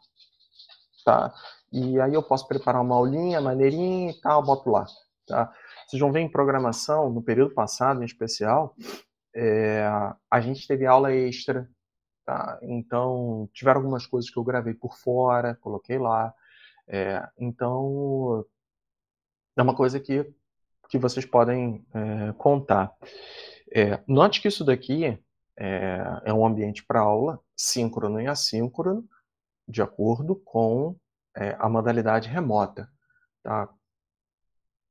tá? E aí eu posso preparar uma aulinha maneirinha e tal, boto lá. Tá? Vocês vão ver em programação, no período passado em especial, a gente teve aula extra. Tá? Então, tiveram algumas coisas que eu gravei por fora, coloquei lá. Então, é uma coisa que vocês podem contar. Note que isso daqui é um ambiente para aula, síncrono e assíncrono, de acordo com a modalidade remota. Tá?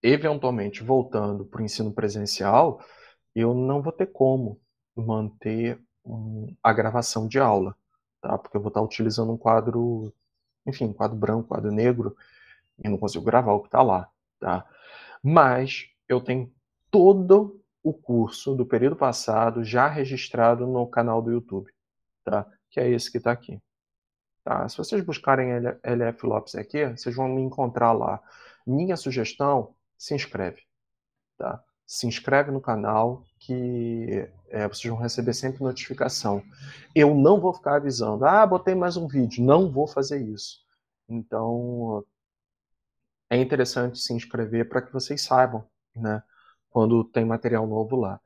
Eventualmente, voltando para o ensino presencial, eu não vou ter como manter a gravação de aula, tá? Porque eu vou estar utilizando um quadro, enfim, quadro branco, quadro negro, e não consigo gravar o que está lá. Tá? Mas eu tenho todo o curso do período passado já registrado no canal do YouTube, tá? Que é esse que está aqui. Tá? Se vocês buscarem LF Lopes aqui, vocês vão me encontrar lá. Minha sugestão, se inscreve. Tá? Se inscreve no canal que vocês vão receber sempre notificação. Eu não vou ficar avisando, botei mais um vídeo. Não vou fazer isso. Então, é interessante se inscrever para que vocês saibam, né, quando tem material novo lá.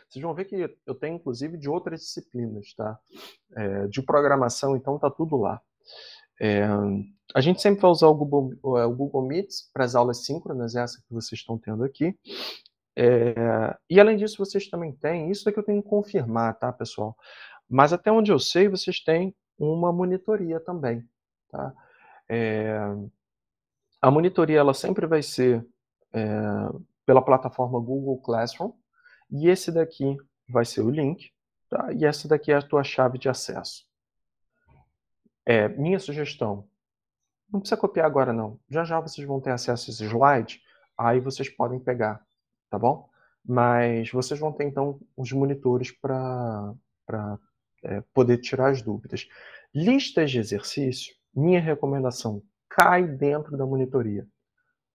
Vocês vão ver que eu tenho, inclusive, de outras disciplinas, tá? De programação, então, tá tudo lá. A gente sempre vai usar o Google Meets para as aulas síncronas, essa que vocês estão tendo aqui. E, além disso, vocês também têm, isso é que eu tenho que confirmar, tá, pessoal? Mas, até onde eu sei, vocês têm uma monitoria também, tá? A monitoria ela sempre vai ser pela plataforma Google Classroom, e esse daqui vai ser o link, tá? E essa daqui é a tua chave de acesso. Minha sugestão, não precisa copiar agora não, já já vocês vão ter acesso a esse slide, aí vocês podem pegar, tá bom? Mas vocês vão ter então os monitores para poder tirar as dúvidas. Listas de exercício, minha recomendação, cai dentro da monitoria,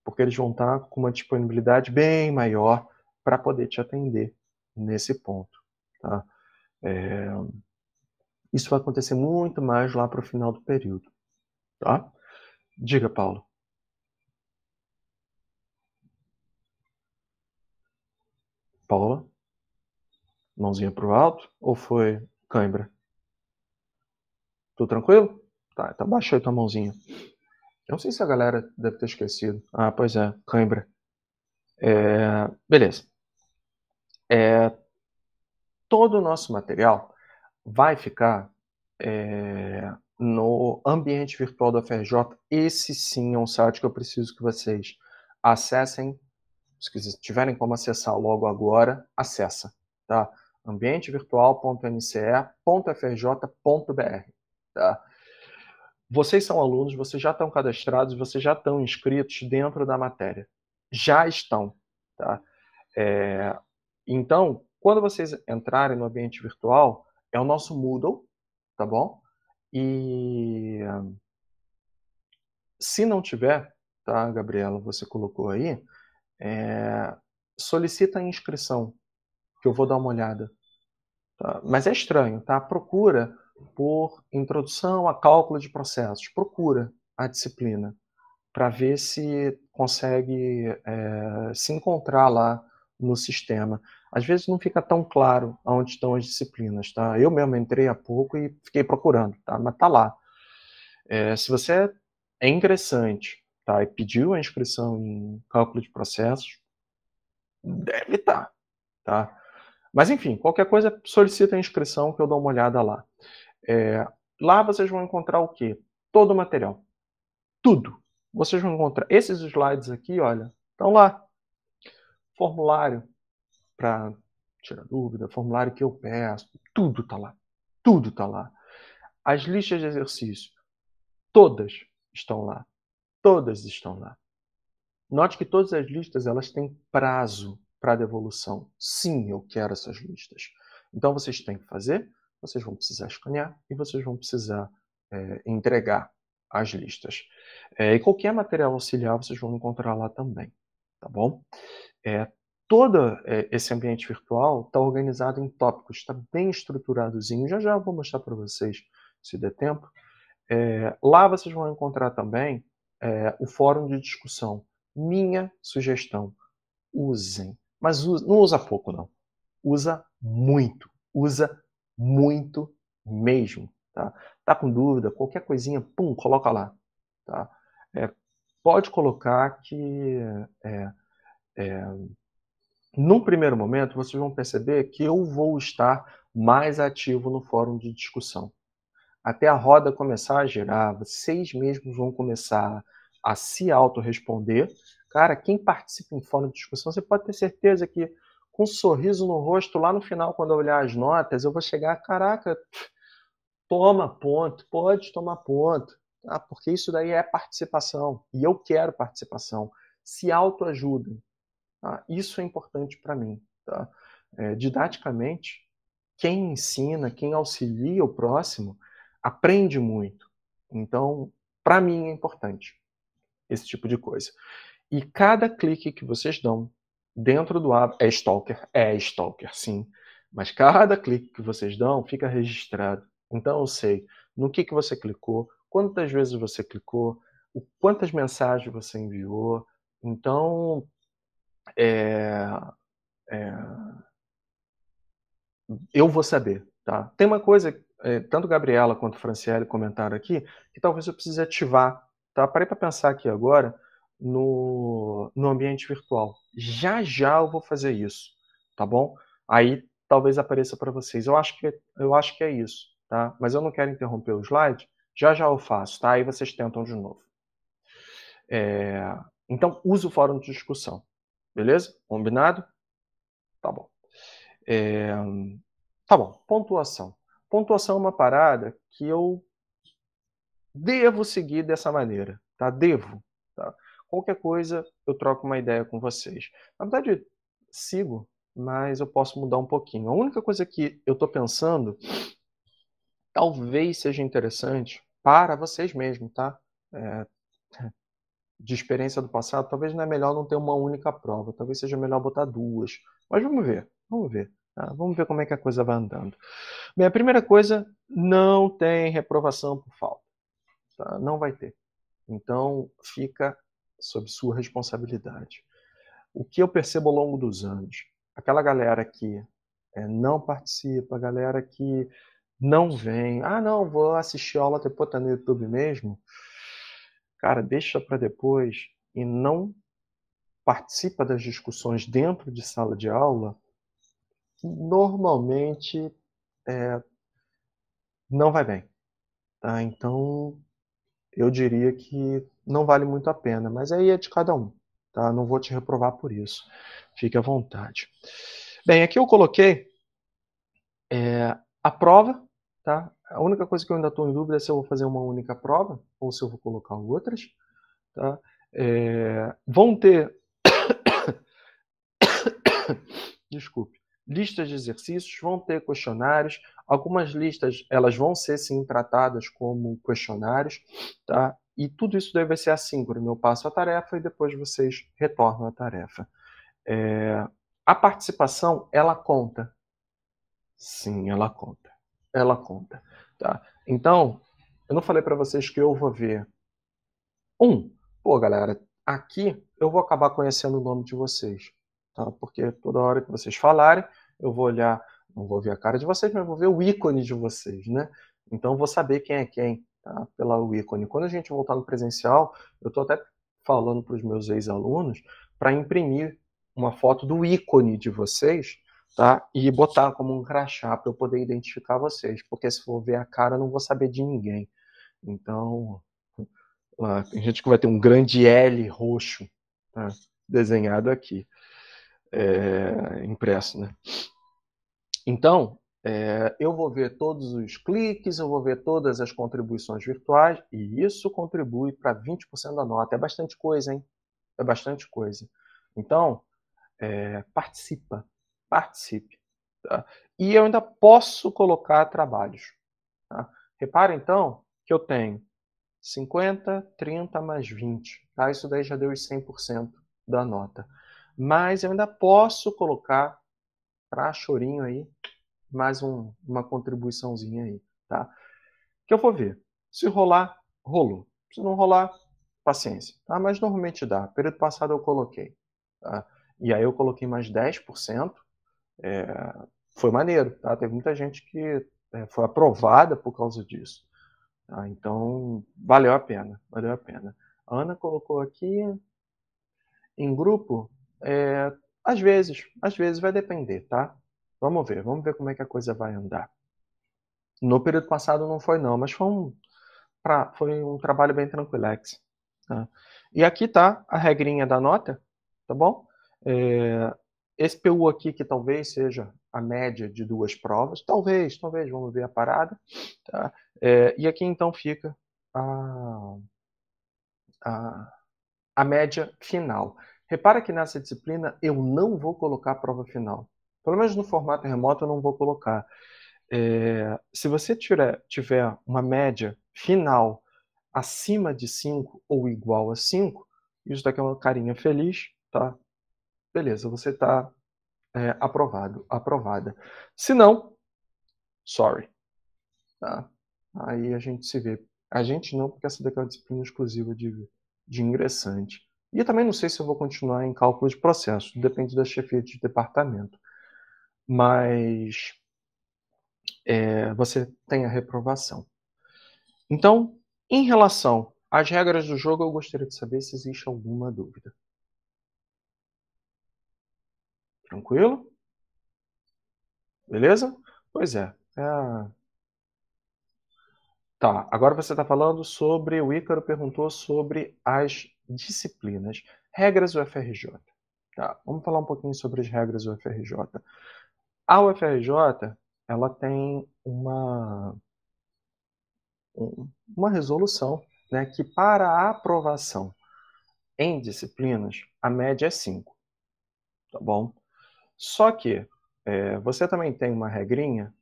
porque eles vão estar com uma disponibilidade bem maior para poder te atender nesse ponto. Tá? Isso vai acontecer muito mais lá para o final do período. Tá? Diga, Paulo. Paula? Mãozinha para o alto ou foi cãibra? Tudo tranquilo? Tá, então baixa aí tua mãozinha. Eu não sei se a galera deve ter esquecido. Pois é, cãibra. Beleza. Todo o nosso material vai ficar no ambiente virtual da UFRJ. Esse sim é um site que eu preciso que vocês acessem. Se tiverem como acessar logo agora, acessa, tá? ambientevirtual.nce.frj.br, tá? Vocês são alunos, vocês já estão cadastrados, vocês já estão inscritos dentro da matéria. Já estão, tá? Então, quando vocês entrarem no ambiente virtual, é o nosso Moodle, tá bom? E se não tiver, tá, Gabriela, você colocou aí, solicita a inscrição, que eu vou dar uma olhada. Tá? Mas é estranho, tá? Procura por introdução a cálculo de processos. Procura a disciplina para ver se consegue se encontrar lá no sistema. Às vezes não fica tão claro onde estão as disciplinas, tá? Eu mesmo entrei há pouco e fiquei procurando, tá? Mas tá lá. Se você é ingressante, tá? E pediu a inscrição em cálculo de processos, deve estar, tá? Mas enfim, qualquer coisa, solicita a inscrição que eu dou uma olhada lá. Lá vocês vão encontrar o quê? Todo o material. Tudo. Vocês vão encontrar esses slides aqui, olha, estão lá. Formulário para tirar dúvida, formulário que eu peço, tudo está lá. Tudo está lá. As listas de exercício, todas estão lá. Todas estão lá. Note que todas as listas elas têm prazo para devolução. Sim, eu quero essas listas. Então vocês têm que fazer, vocês vão precisar escanear e vocês vão precisar entregar as listas. E qualquer material auxiliar vocês vão encontrar lá também, tá bom? Todo esse ambiente virtual está organizado em tópicos, está bem estruturadozinho. Já já eu vou mostrar para vocês, se der tempo. Lá vocês vão encontrar também o fórum de discussão. Minha sugestão, usem. Mas não usa pouco, não. Usa muito. Usa muito mesmo. Tá com dúvida? Qualquer coisinha, pum, coloca lá. Tá? Pode colocar que num primeiro momento vocês vão perceber que eu vou estar mais ativo no fórum de discussão. Até a roda começar a girar, vocês mesmos vão começar a se autorresponder. Cara, quem participa em fórum de discussão, você pode ter certeza que com um sorriso no rosto, lá no final, quando eu olhar as notas, eu vou chegar, caraca, toma ponto, pode tomar ponto. Tá? Porque isso daí é participação. E eu quero participação. Se autoajudem. Tá? Isso é importante para mim. Tá? Didaticamente, quem ensina, quem auxilia o próximo, aprende muito. Então, para mim é importante esse tipo de coisa. E cada clique que vocês dão dentro do app é stalker, sim. Mas cada clique que vocês dão fica registrado. Então eu sei no que você clicou, quantas vezes você clicou, quantas mensagens você enviou. Então, eu vou saber, tá? Tem uma coisa, tanto Gabriela quanto Franciele comentaram aqui, que talvez eu precise ativar, tá? Parei para pensar aqui agora no ambiente virtual. Já já eu vou fazer isso, tá bom? Aí talvez apareça para vocês. Eu acho que é isso, tá? Mas eu não quero interromper o slide. Já já eu faço, tá? Aí vocês tentam de novo. Então use o fórum de discussão, beleza? Combinado? Tá bom. Tá bom, pontuação. Pontuação é uma parada que eu devo seguir dessa maneira, tá? Devo, tá? Qualquer coisa eu troco uma ideia com vocês. Na verdade, sigo, mas eu posso mudar um pouquinho. A única coisa que eu estou pensando, talvez seja interessante para vocês mesmos, tá? De experiência do passado, talvez não é melhor não ter uma única prova. Talvez seja melhor botar duas. Mas vamos ver, vamos ver. Tá? Vamos ver como é que a coisa vai andando. Bem, a primeira coisa, não tem reprovação por falta. Tá? Não vai ter. Então, fica sob sua responsabilidade. O que eu percebo ao longo dos anos, aquela galera que não participa, a galera que não vem, não, vou assistir a aula, depois tá no YouTube mesmo, cara, deixa para depois e não participa das discussões dentro de sala de aula, normalmente não vai bem. Tá? Então, eu diria que não vale muito a pena, mas aí é de cada um. Tá? Não vou te reprovar por isso. Fique à vontade. Bem, aqui eu coloquei a prova. Tá? A única coisa que eu ainda estou em dúvida é se eu vou fazer uma única prova ou se eu vou colocar outras. Tá? Vão ter desculpe, listas de exercícios, vão ter questionários. Algumas listas elas vão ser sim tratadas como questionários, tá? E tudo isso deve ser assíncrono. Eu passo a tarefa e depois vocês retornam a tarefa. A participação, ela conta. Sim, ela conta. Ela conta. Tá? Então, eu não falei para vocês que eu vou ver. Pô, galera, aqui eu vou acabar conhecendo o nome de vocês. Tá? Porque toda hora que vocês falarem, eu vou olhar, não vou ver a cara de vocês, mas vou ver o ícone de vocês, né? Então eu vou saber quem é quem, tá? Pelo ícone. Quando a gente voltar no presencial, eu estou até falando para os meus ex-alunos para imprimir uma foto do ícone de vocês, tá? E botar como um crachá para eu poder identificar vocês, porque se for ver a cara, eu não vou saber de ninguém. Então, tem gente que vai ter um grande L roxo, tá? Desenhado aqui, impresso, né? Então, eu vou ver todos os cliques, eu vou ver todas as contribuições virtuais, e isso contribui para 20% da nota. É bastante coisa, hein? É bastante coisa. Então, participe. Tá? E eu ainda posso colocar trabalhos. Tá? Repara, então, que eu tenho 50, 30 mais 20. Tá? Isso daí já deu os 100% da nota. Mas eu ainda posso colocar, para chorinho aí, mais uma contribuiçãozinha aí. Tá? Que eu vou ver. Se rolar, rolou. Se não rolar, paciência. Tá? Mas normalmente dá. Período passado eu coloquei. Tá? E aí eu coloquei mais 10%. Foi maneiro. Tá? Teve muita gente que foi aprovada por causa disso. Tá? Então, valeu a pena. Valeu a pena. A Ana colocou aqui em grupo. Às vezes vai depender, tá? Vamos ver como é que a coisa vai andar. No período passado não foi não, mas foi um trabalho bem tranquilex. Tá? E aqui tá a regrinha da nota, tá bom? Esse PU aqui que talvez seja a média de duas provas, talvez, vamos ver a parada. Tá? E aqui então fica a média final. Repara que nessa disciplina eu não vou colocar a prova final. Pelo menos no formato remoto eu não vou colocar. Se você tiver uma média final acima de 5 ou igual a 5, isso daqui é uma carinha feliz, tá? Beleza, você está aprovado, aprovada. Se não, sorry. Tá? Aí a gente se vê. A gente não, porque essa daqui é uma disciplina exclusiva de ingressante. E eu também não sei se eu vou continuar em cálculo de processo, depende da chefia de departamento. Mas você tem a reprovação. Então, em relação às regras do jogo, eu gostaria de saber se existe alguma dúvida. Tranquilo? Beleza? Pois é. Tá, agora você está falando sobre. O Ícaro perguntou sobre as disciplinas. Regras do UFRJ. Tá, vamos falar um pouquinho sobre as regras do UFRJ. A UFRJ, ela tem uma resolução, né, que para a aprovação em disciplinas, a média é 5. Tá bom? Só que você também tem uma regrinha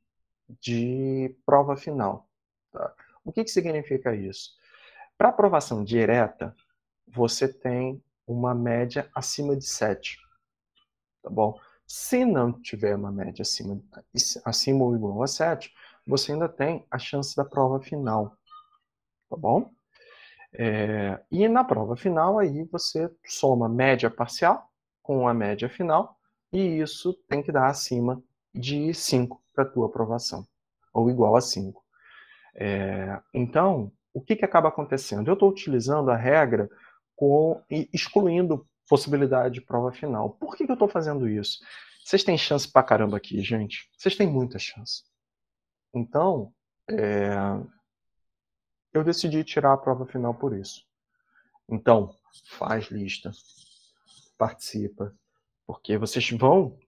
de prova final. Tá? O que significa isso? Para aprovação direta, você tem uma média acima de 7. Tá bom? Se não tiver uma média acima ou igual a 7, você ainda tem a chance da prova final. Tá bom? E na prova final, aí você soma média parcial com a média final, e isso tem que dar acima de 5 para a tua aprovação, ou igual a 5. Então, o que acaba acontecendo? Eu estou utilizando a regra excluindo possibilidade de prova final. Por que eu estou fazendo isso? Vocês têm chance pra caramba aqui, gente. Vocês têm muita chance. Então, eu decidi tirar a prova final por isso. Então, faz lista, participa, porque vocês vão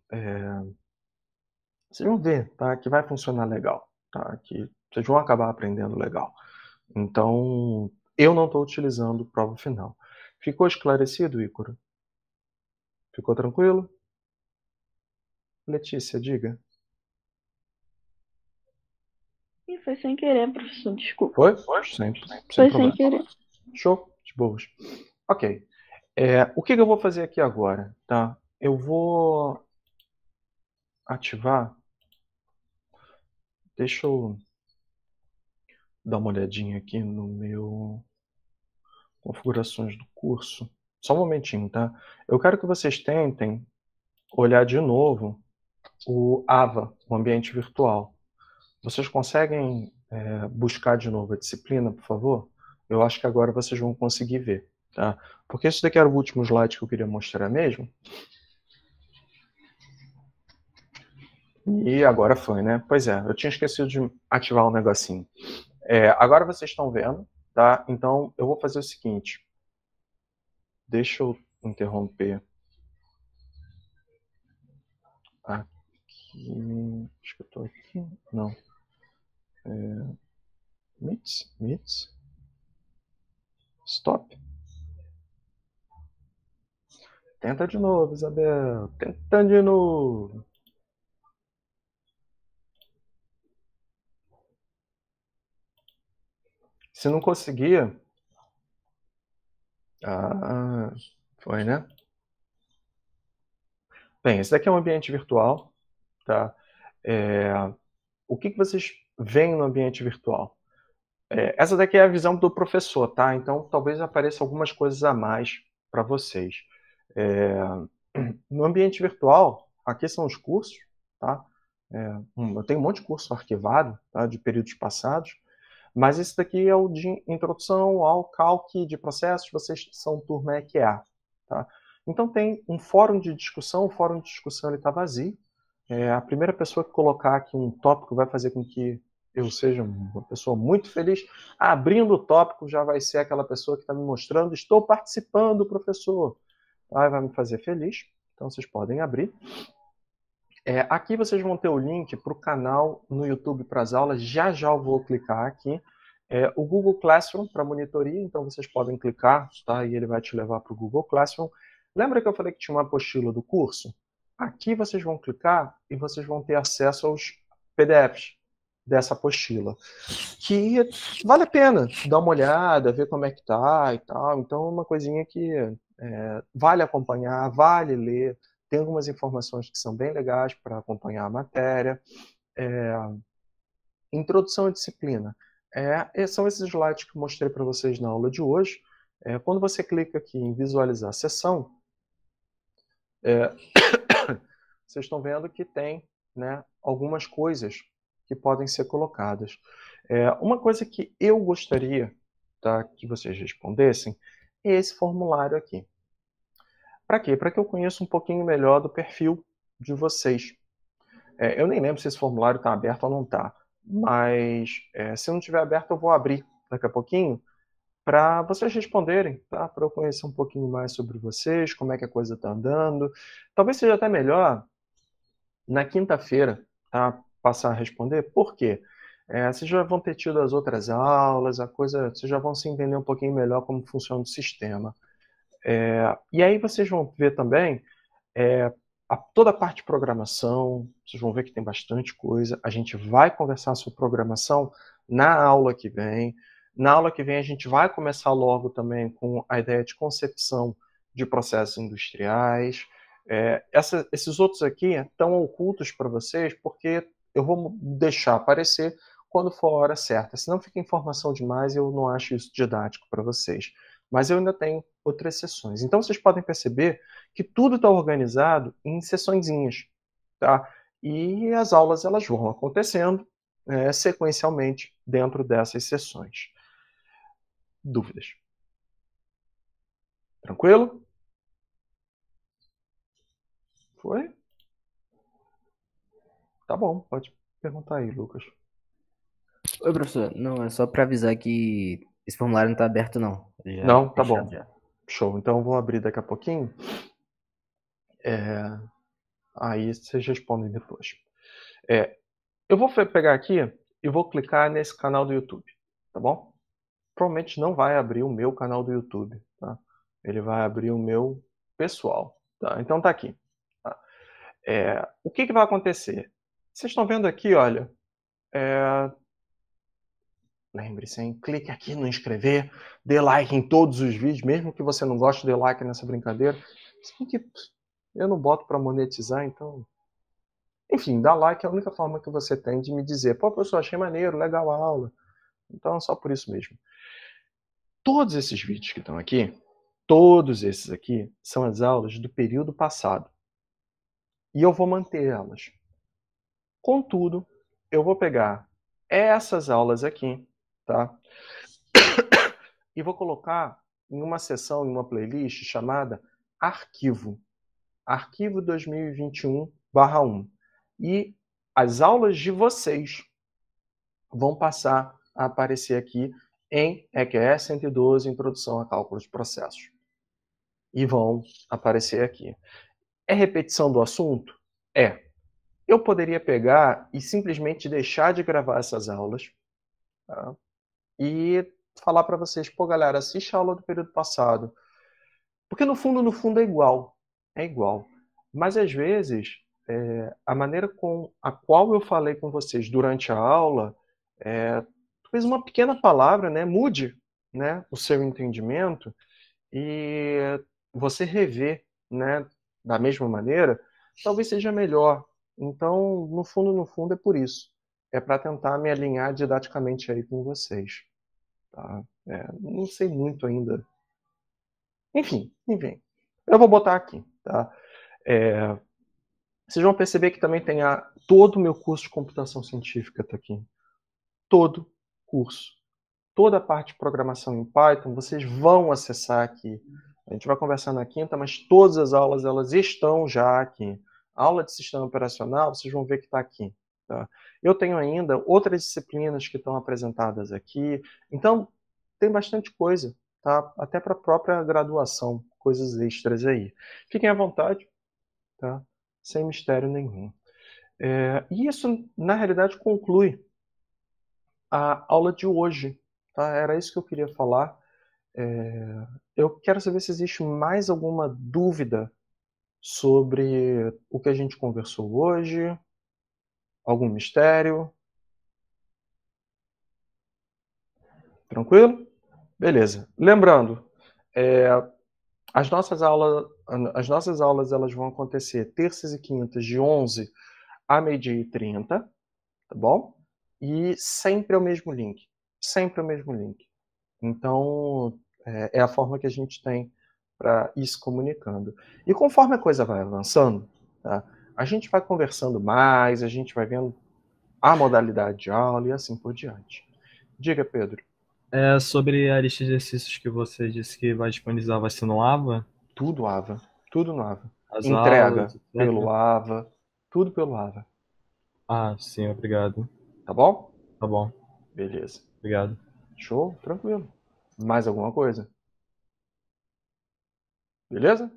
ver, tá? Que vai funcionar legal, tá? Que vocês vão acabar aprendendo legal. Então, eu não estou utilizando prova final. Ficou esclarecido, Ícaro? Ficou tranquilo? Letícia, diga. Ih, foi sem querer, professor, desculpa. Foi? Sem Foi problema. sem querer. Show, de boas. Ok. O que eu vou fazer aqui agora, tá? Eu vou ativar. Deixa eu dar uma olhadinha aqui no meu configurações do curso. Só um momentinho, tá? Eu quero que vocês tentem olhar de novo o AVA, o ambiente virtual. Vocês conseguem buscar de novo a disciplina, por favor? Eu acho que agora vocês vão conseguir ver, tá? Porque esse daqui era o último slide que eu queria mostrar mesmo. E agora foi, né? Pois é, eu tinha esquecido de ativar um negocinho. Agora vocês estão vendo, tá? Então eu vou fazer o seguinte. Deixa eu interromper aqui. Acho que eu tô aqui. Não. Meets. Stop. Tenta de novo, Isabel. Tentando de novo. Se não conseguir... foi, né? Bem, esse daqui é um ambiente virtual, tá? O que vocês veem no ambiente virtual? Essa daqui é a visão do professor, tá? Então, talvez apareça algumas coisas a mais para vocês. No ambiente virtual, aqui são os cursos, tá? Eu tenho um monte de curso arquivado, tá? De períodos passados, mas esse daqui é o de introdução ao calque de processos, vocês são turma EQA, tá? Então tem um fórum de discussão, o fórum de discussão está vazio. A primeira pessoa que colocar aqui um tópico vai fazer com que eu seja uma pessoa muito feliz. Abrindo o tópico já vai ser aquela pessoa que está me mostrando, estou participando, professor. Vai me fazer feliz, então vocês podem abrir. Aqui vocês vão ter o link para o canal no YouTube para as aulas, já eu vou clicar aqui. O Google Classroom para monitoria, então vocês podem clicar, tá? E ele vai te levar para o Google Classroom. Lembra que eu falei que tinha uma apostila do curso? Aqui vocês vão clicar e vocês vão ter acesso aos PDFs dessa apostila, que vale a pena dar uma olhada, ver como é que tá e tal. Então é uma coisinha que vale acompanhar, vale ler. Tem algumas informações que são bem legais para acompanhar a matéria. Introdução à disciplina. São esses slides que eu mostrei para vocês na aula de hoje. Quando você clica aqui em visualizar a sessão, vocês estão vendo que tem, né, algumas coisas que podem ser colocadas. Uma coisa que eu gostaria, tá, que vocês respondessem é esse formulário aqui. Para quê? Para que eu conheça um pouquinho melhor do perfil de vocês. Eu nem lembro se esse formulário está aberto ou não está, mas se não estiver aberto eu vou abrir daqui a pouquinho para vocês responderem, tá? Para eu conhecer um pouquinho mais sobre vocês, como é que a coisa está andando. Talvez seja até melhor na quinta-feira, tá? Passar a responder. Por quê? Vocês já vão ter tido as outras aulas, vocês já vão se entender um pouquinho melhor como funciona o sistema. E aí vocês vão ver também toda a parte de programação, vocês vão ver que tem bastante coisa. A gente vai conversar sobre programação na aula que vem. Na aula que vem a gente vai começar logo também com a ideia de concepção de processos industriais. Esses outros aqui estão ocultos para vocês porque eu vou deixar aparecer quando for a hora certa. Senão fica informação demais e eu não acho isso didático para vocês. Mas eu ainda tenho outras sessões. Então vocês podem perceber que tudo está organizado em sessõezinhas, tá? E as aulas elas vão acontecendo sequencialmente dentro dessas sessões. Dúvidas? Tranquilo? Foi? Tá bom, pode perguntar aí, Lucas. Oi, professor. Não, é só para avisar que esse formulário não está aberto, não. Ele já Não, é tá fechado bom. já. Show. Então eu vou abrir daqui a pouquinho. Aí vocês respondem depois. Eu vou pegar aqui e vou clicar nesse canal do YouTube, tá bom? Provavelmente não vai abrir o meu canal do YouTube, tá? Ele vai abrir o meu pessoal, tá? Então tá aqui. Tá? O que vai acontecer? Vocês estão vendo aqui, olha. Lembre-se, hein? Clique aqui no inscrever, dê like em todos os vídeos, mesmo que você não goste, dê like nessa brincadeira. Se bem que eu não boto para monetizar, então. Enfim, dá like é a única forma que você tem de me dizer, pô, professor, achei maneiro, legal a aula. Então é só por isso mesmo. Todos esses vídeos que estão aqui, todos esses aqui, são as aulas do período passado. E eu vou manter elas. Contudo, eu vou pegar essas aulas aqui, tá? E vou colocar em uma seção, em uma playlist chamada Arquivo. Arquivo 2021/1. E as aulas de vocês vão passar a aparecer aqui em EQE 112, Introdução a Cálculo de Processos. E vão aparecer aqui. É repetição do assunto? É. Eu poderia pegar e simplesmente deixar de gravar essas aulas, tá? E falar para vocês, pô, galera, assiste a aula do período passado. Porque no fundo é igual. É igual. Mas às vezes, a maneira com a qual eu falei com vocês durante a aula, talvez uma pequena palavra, né, mude, né, o seu entendimento e você rever, né, da mesma maneira, talvez seja melhor. Então, no fundo é por isso. É para tentar me alinhar didaticamente aí com vocês. Tá? Não sei muito ainda. Enfim. Eu vou botar aqui. Tá? Vocês vão perceber que também tem todo o meu curso de computação científica tá aqui. Todo curso. Toda a parte de programação em Python, vocês vão acessar aqui. A gente vai conversar na quinta, mas todas as aulas elas estão já aqui. A aula de sistema operacional, vocês vão ver que está aqui. Tá? Eu tenho ainda outras disciplinas que estão apresentadas aqui. Então, tem bastante coisa, tá? Até para a própria graduação, coisas extras aí. Fiquem à vontade, tá? Sem mistério nenhum. E isso, na realidade, conclui a aula de hoje. Tá? Era isso que eu queria falar. Eu quero saber se existe mais alguma dúvida sobre o que a gente conversou hoje. Algum mistério? Tranquilo? Beleza. Lembrando, as nossas aulas elas vão acontecer terças e quintas de 11 a meio-dia e 30, tá bom? E sempre é o mesmo link. Sempre é o mesmo link. Então, é a forma que a gente tem para ir se comunicando. E conforme a coisa vai avançando, tá, a gente vai conversando mais, a gente vai vendo a modalidade de aula e assim por diante. Diga, Pedro. Sobre a lista de exercícios que você disse que vai disponibilizar, vai ser no AVA? Tudo AVA. Tudo no AVA. As Entrega aulas, etc. pelo AVA. Tudo pelo AVA. Ah, sim, obrigado. Tá bom? Tá bom, Beleza. obrigado. Show? Tranquilo. Mais alguma coisa? Beleza?